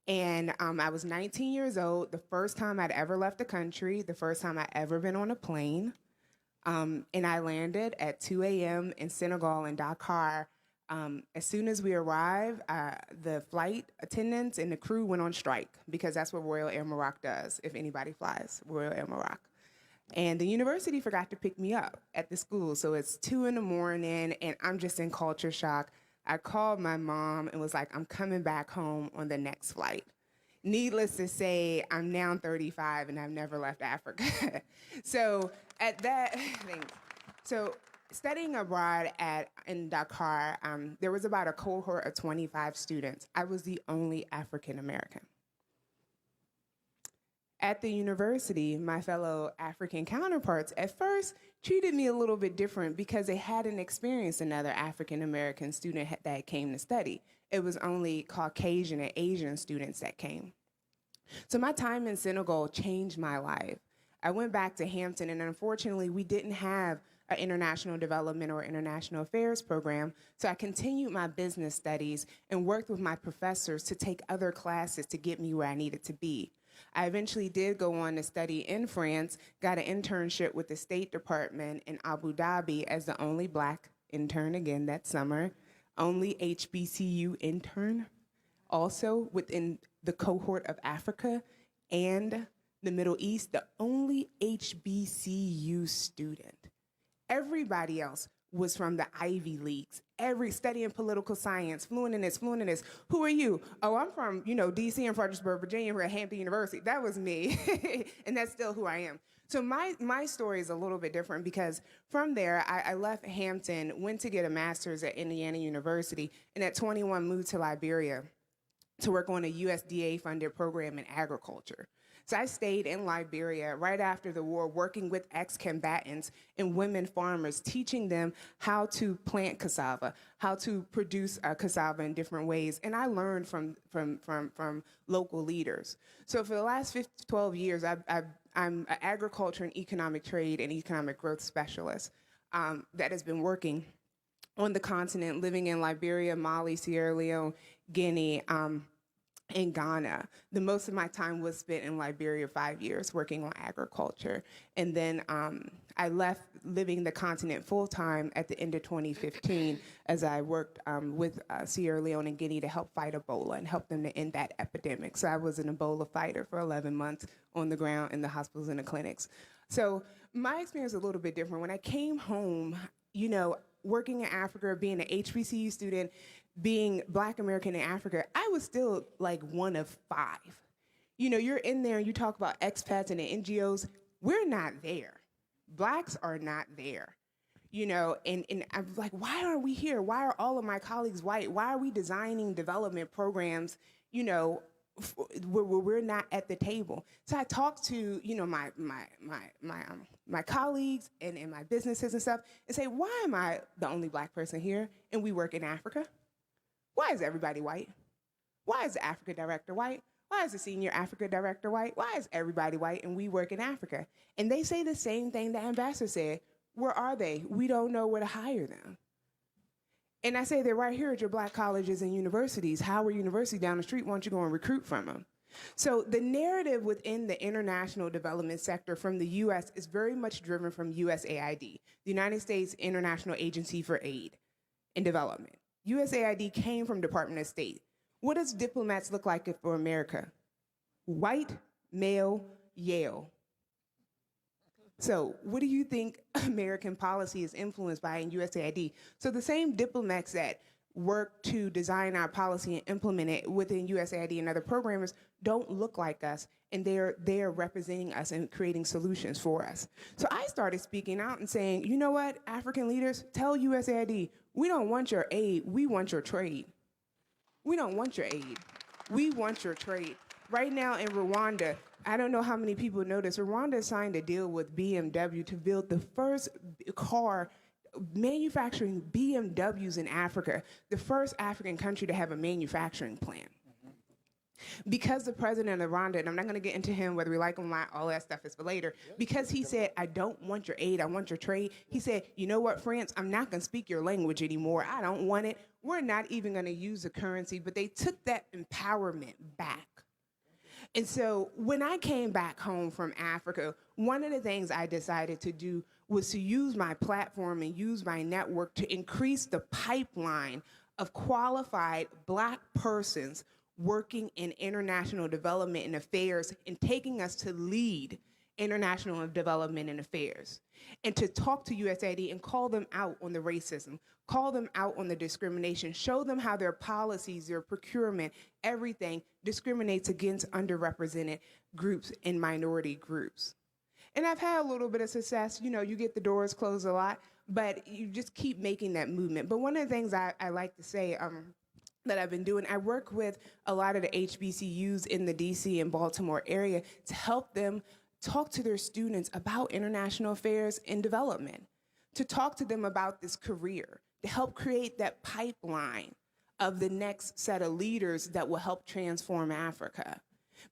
And I was 19 years old, the first time I'd ever left the country, the first time I'd ever been on a plane. And I landed at 2 a.m. in Senegal in Dakar. As soon as we arrived, the flight attendants and the crew went on strike, because that's what Royal Air Maroc does, if anybody flies Royal Air Maroc. And the university forgot to pick me up at the school. So it's 2 in the morning, and I'm just in culture shock. I called my mom and was like, I'm coming back home on the next flight. Needless to say, I'm now 35 and I've never left Africa. So at that, thanks. So studying abroad in Dakar, there was about a cohort of 25 students. I was the only African American. At the university, my fellow African counterparts at first treated me a little bit different because they hadn't experienced another African American student that came to study. It was only Caucasian and Asian students that came. So my time in Senegal changed my life. I went back to Hampton, and unfortunately, we didn't have an international development or international affairs program, so I continued my business studies and worked with my professors to take other classes to get me where I needed to be. I eventually did go on to study in France, got an internship with the State Department in Abu Dhabi as the only Black intern again that summer, only HBCU intern, also within the cohort of Africa and the Middle East, the only HBCU student. Everybody else was from the Ivy Leagues, studying political science, fluent in this. Who are you? Oh, I'm from, DC and Fredericksburg, Virginia, we're at Hampton University. That was me, and that's still who I am. So my story is a little bit different, because from there, I left Hampton, went to get a master's at Indiana University, and at 21 moved to Liberia to work on a USDA-funded program in agriculture. So I stayed in Liberia right after the war, working with ex-combatants and women farmers, teaching them how to plant cassava, how to produce cassava in different ways. And I learned from local leaders. So for the last 12 years, I'm an agriculture and economic trade and economic growth specialist that has been working on the continent, living in Liberia, Mali, Sierra Leone, Guinea, in Ghana. The most of my time was spent in Liberia, 5 years, working on agriculture. And then I left living the continent full-time at the end of 2015 as I worked with Sierra Leone and Guinea to help fight Ebola and help them to end that epidemic. So I was an Ebola fighter for 11 months on the ground in the hospitals and the clinics. So my experience is a little bit different. When I came home, working in Africa, being an HBCU student, being Black American in Africa, I was still like one of 5. You're in there and you talk about expats and the NGOs. We're not there. Blacks are not there. And I'm like, why are we here? Why are all of my colleagues white? Why are we designing development programs, where we're not at the table. So I talk to, you know, my colleagues and in my businesses and stuff and say, why am I the only black person here and we work in Africa? Why is everybody white? Why is the Africa director white? Why is the senior Africa director white? Why is everybody white and we work in Africa? And they say the same thing the ambassador said. Where are they? We don't know where to hire them. And I say they're right here at your black colleges and universities. Howard University down the street, why don't you go and recruit from them? So the narrative within the international development sector from the US is very much driven from USAID, the United States International Agency for Aid and Development. USAID came from Department of State. What does diplomats look like for America? White, male, Yale. So what do you think American policy is influenced by in USAID? So the same diplomats that work to design our policy and implement it within USAID and other programmers don't look like us, and they're representing us and creating solutions for us. So I started speaking out and saying, you know what, African leaders, tell USAID, we don't want your aid, we want your trade. We don't want your aid, we want your trade. Right now in Rwanda, I don't know how many people know this, Rwanda signed a deal with BMW to build the first car manufacturing BMWs in Africa, the first African country to have a manufacturing plant. Because the president of Rwanda, and I'm not going to get into him, whether we like him or not, all that stuff is for later, because he said, I don't want your aid, I want your trade. He said, you know what, France, I'm not going to speak your language anymore. I don't want it. We're not even going to use the currency, but they took that empowerment back. And so when I came back home from Africa, one of the things I decided to do was to use my platform and use my network to increase the pipeline of qualified black persons working in international development and affairs and taking us to lead international development and affairs, and to talk to USAID and call them out on the racism, call them out on the discrimination, show them how their policies, their procurement, everything discriminates against underrepresented groups and minority groups. And I've had a little bit of success. You know, you get the doors closed a lot, but you just keep making that movement. But one of the things I like to say that I've been doing, I work with a lot of the HBCUs in the DC and Baltimore area to help them talk to their students about international affairs and development, to talk to them about this career, to help create that pipeline of the next set of leaders that will help transform Africa.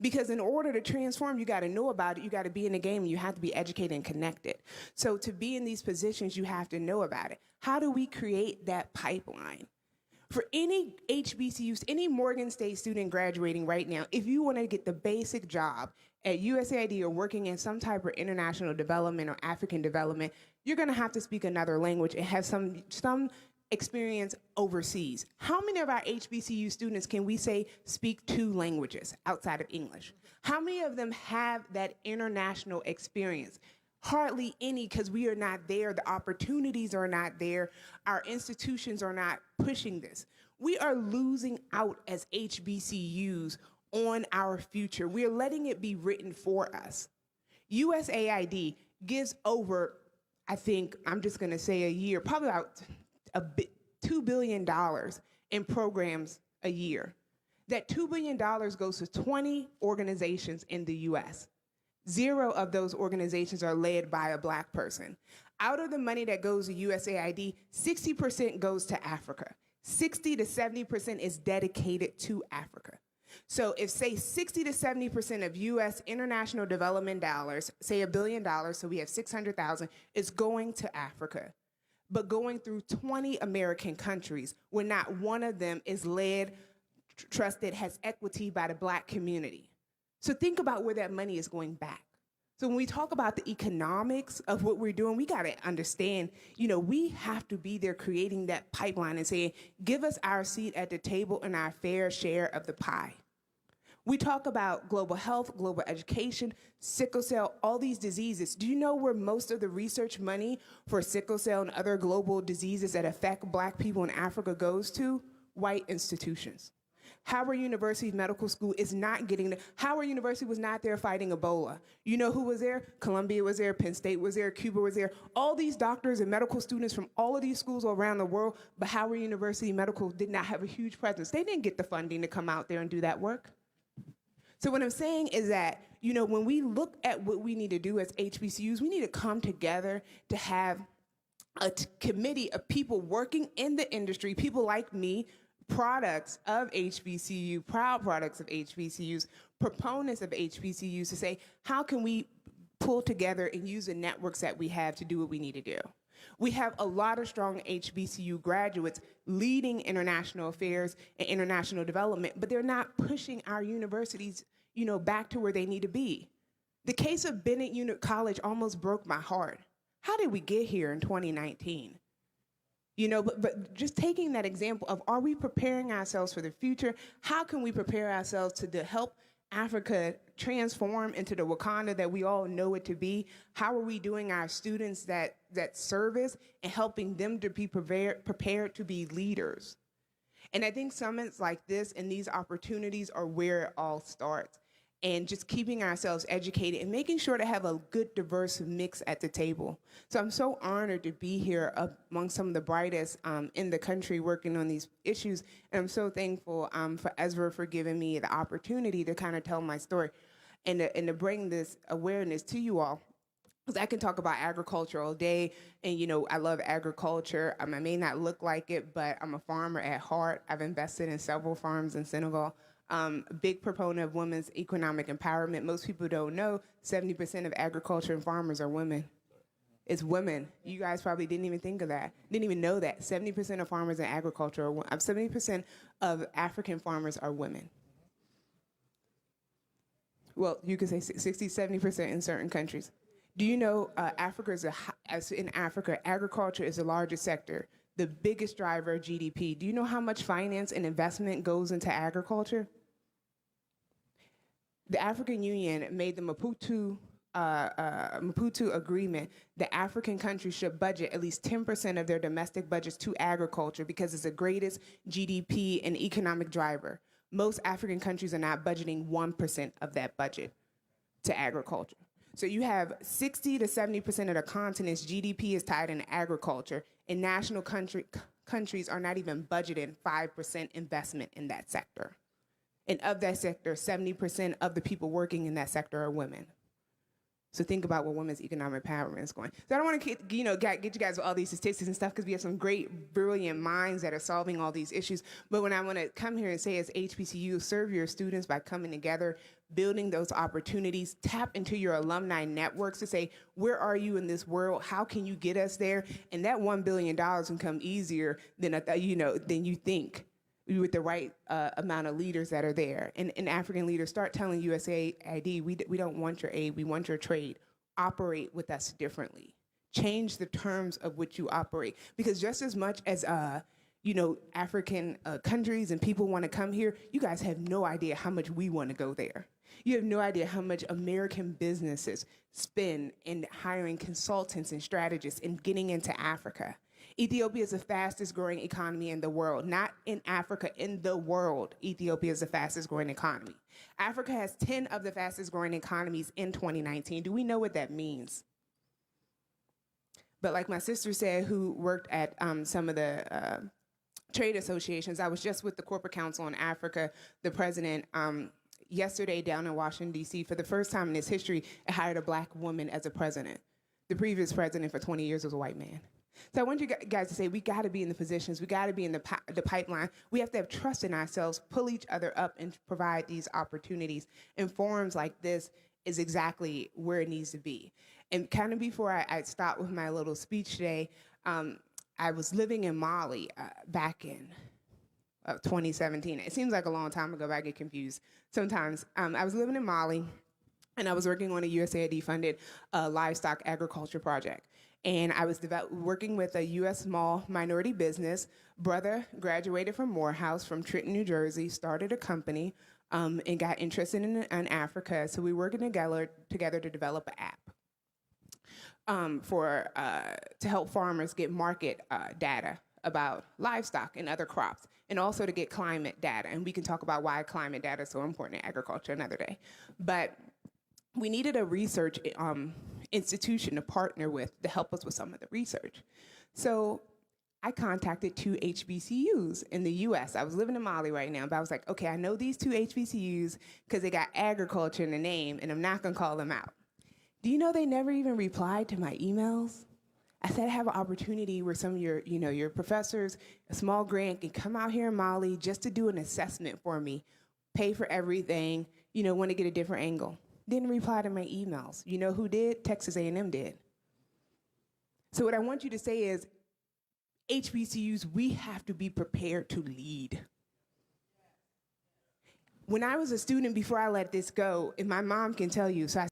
Because in order to transform, you got to know about it, you got to be in the game, and you have to be educated and connected. So to be in these positions, you have to know about it. How do we create that pipeline? For any HBCUs, any Morgan State student graduating right now, if you want to get the basic job at USAID or working in some type of international development or African development, you're going to have to speak another language and have some experience overseas. How many of our HBCU students can we say speak 2 languages outside of English? How many of them have that international experience? Hardly any, because we are not there. The opportunities are not there. Our institutions are not pushing this. We are losing out as HBCUs on our future. We are letting it be written for us. USAID gives over, I think, I'm just going to say a year, probably about $2 billion in programs a year. That $2 billion goes to 20 organizations in the US. 0 of those organizations are led by a black person. Out of the money that goes to USAID, 60% goes to Africa. 60 to 70% is dedicated to Africa. So if, say, 60 to 70% of US international development dollars, say $1 billion, so we have 600,000, is going to Africa, but going through 20 American countries where not one of them is led, trusted, has equity by the black community. So think about where that money is going back. So when we talk about the economics of what we're doing, we gotta understand, you know, we have to be there creating that pipeline and saying, give us our seat at the table and our fair share of the pie. We talk about global health, global education, sickle cell, all these diseases. Do you know where most of the research money for sickle cell and other global diseases that affect black people in Africa goes to? White institutions. Howard University Medical School is not getting the, Howard University was not there fighting Ebola. You know who was there? Columbia was there, Penn State was there, Cuba was there. All these doctors and medical students from all of these schools around the world, but Howard University Medical did not have a huge presence. They didn't get the funding to come out there and do that work. So what I'm saying is that, when we look at what we need to do as HBCUs, we need to come together to have a committee of people working in the industry, people like me, products of HBCU, proud products of HBCUs, proponents of HBCUs, to say, how can we pull together and use the networks that we have to do what we need to do? We have a lot of strong HBCU graduates leading international affairs and international development, but they're not pushing our universities, back to where they need to be. The case of Bennett College almost broke my heart. How did we get here in 2019? But just taking that example of, are we preparing ourselves for the future? How can we prepare ourselves to help Africa transform into the Wakanda that we all know it to be? How are we doing our students that service and helping them to be prepared to be leaders? And I think summits like this and these opportunities are where it all starts. And just keeping ourselves educated and making sure to have a good, diverse mix at the table. So I'm so honored to be here among some of the brightest in the country working on these issues. And I'm so thankful for Ezra for giving me the opportunity to kind of tell my story and to bring this awareness to you all. Because I can talk about agriculture all day, and I love agriculture. I may not look like it, but I'm a farmer at heart. I've invested in several farms in Senegal. Big proponent of women's economic empowerment. Most people don't know 70% of agriculture and farmers are women. It's women. You guys probably didn't even think of that. Didn't even know that. 70% of farmers in agriculture, 70% of African farmers are women. Well, you could say 60, 70% in certain countries. Do you know in Africa, agriculture is the largest sector, the biggest driver of GDP. Do you know how much finance and investment goes into agriculture? The African Union made the Maputo Agreement that African countries should budget at least 10% of their domestic budgets to agriculture because it's the greatest GDP and economic driver. Most African countries are not budgeting 1% of that budget to agriculture. So you have 60 to 70% of the continent's GDP is tied in agriculture, and national countries are not even budgeting 5% investment in that sector. And of that sector, 70% of the people working in that sector are women. So think about where women's economic empowerment is going. So I don't want to get you guys with all these statistics and stuff, because we have some great, brilliant minds that are solving all these issues. But when I want to come here and say, as HBCU, serve your students by coming together, building those opportunities, tap into your alumni networks to say, where are you in this world? How can you get us there? And that $1 billion can come easier than you think, with the right amount of leaders that are there. And African leaders, start telling USAID, we don't want your aid, we want your trade. Operate with us differently. Change the terms of which you operate. Because just as much as African countries and people want to come here, you guys have no idea how much we want to go there. You have no idea how much American businesses spend in hiring consultants and strategists and getting into Africa. Ethiopia is the fastest growing economy in the world, not in Africa, in the world. Ethiopia is the fastest growing economy. Africa has 10 of the fastest growing economies in 2019. Do we know what that means? But like my sister said, who worked at some of the trade associations, I was just with the Corporate Council on Africa, the president, yesterday down in Washington, D.C. For the first time in its history, it hired a black woman as a president. The previous president for 20 years was a white man. So I want you guys to say, we got to be in the positions, we got to be in the pipeline. We have to have trust in ourselves, pull each other up, and provide these opportunities. And forums like this is exactly where it needs to be. And kind of before I start with my little speech today, I was living in Mali back in 2017. It seems like a long time ago, but I get confused sometimes. I was living in Mali, and I was working on a USAID-funded livestock agriculture project. And I was working with a U.S. small minority business. Brother graduated from Morehouse from Trenton, New Jersey, started a company, and got interested in Africa. So we were working together to develop an app to help farmers get market data about livestock and other crops, and also to get climate data. And we can talk about why climate data is so important in agriculture another day. But we needed a research institution to partner with to help us with some of the research. So I contacted 2 HBCUs in the US. I was living in Mali right now, but I was like, okay, I know these 2 HBCUs because they got agriculture in the name, and I'm not gonna call them out. Do you know they never even replied to my emails? I said I have an opportunity where some of your professors, a small grant, can come out here in Mali just to do an assessment for me, pay for everything, want to get a different angle. Didn't reply to my emails. You know who did? Texas A&M did. So what I want you to say is, HBCUs, we have to be prepared to lead. When I was a student, before I let this go, and my mom can tell you, so I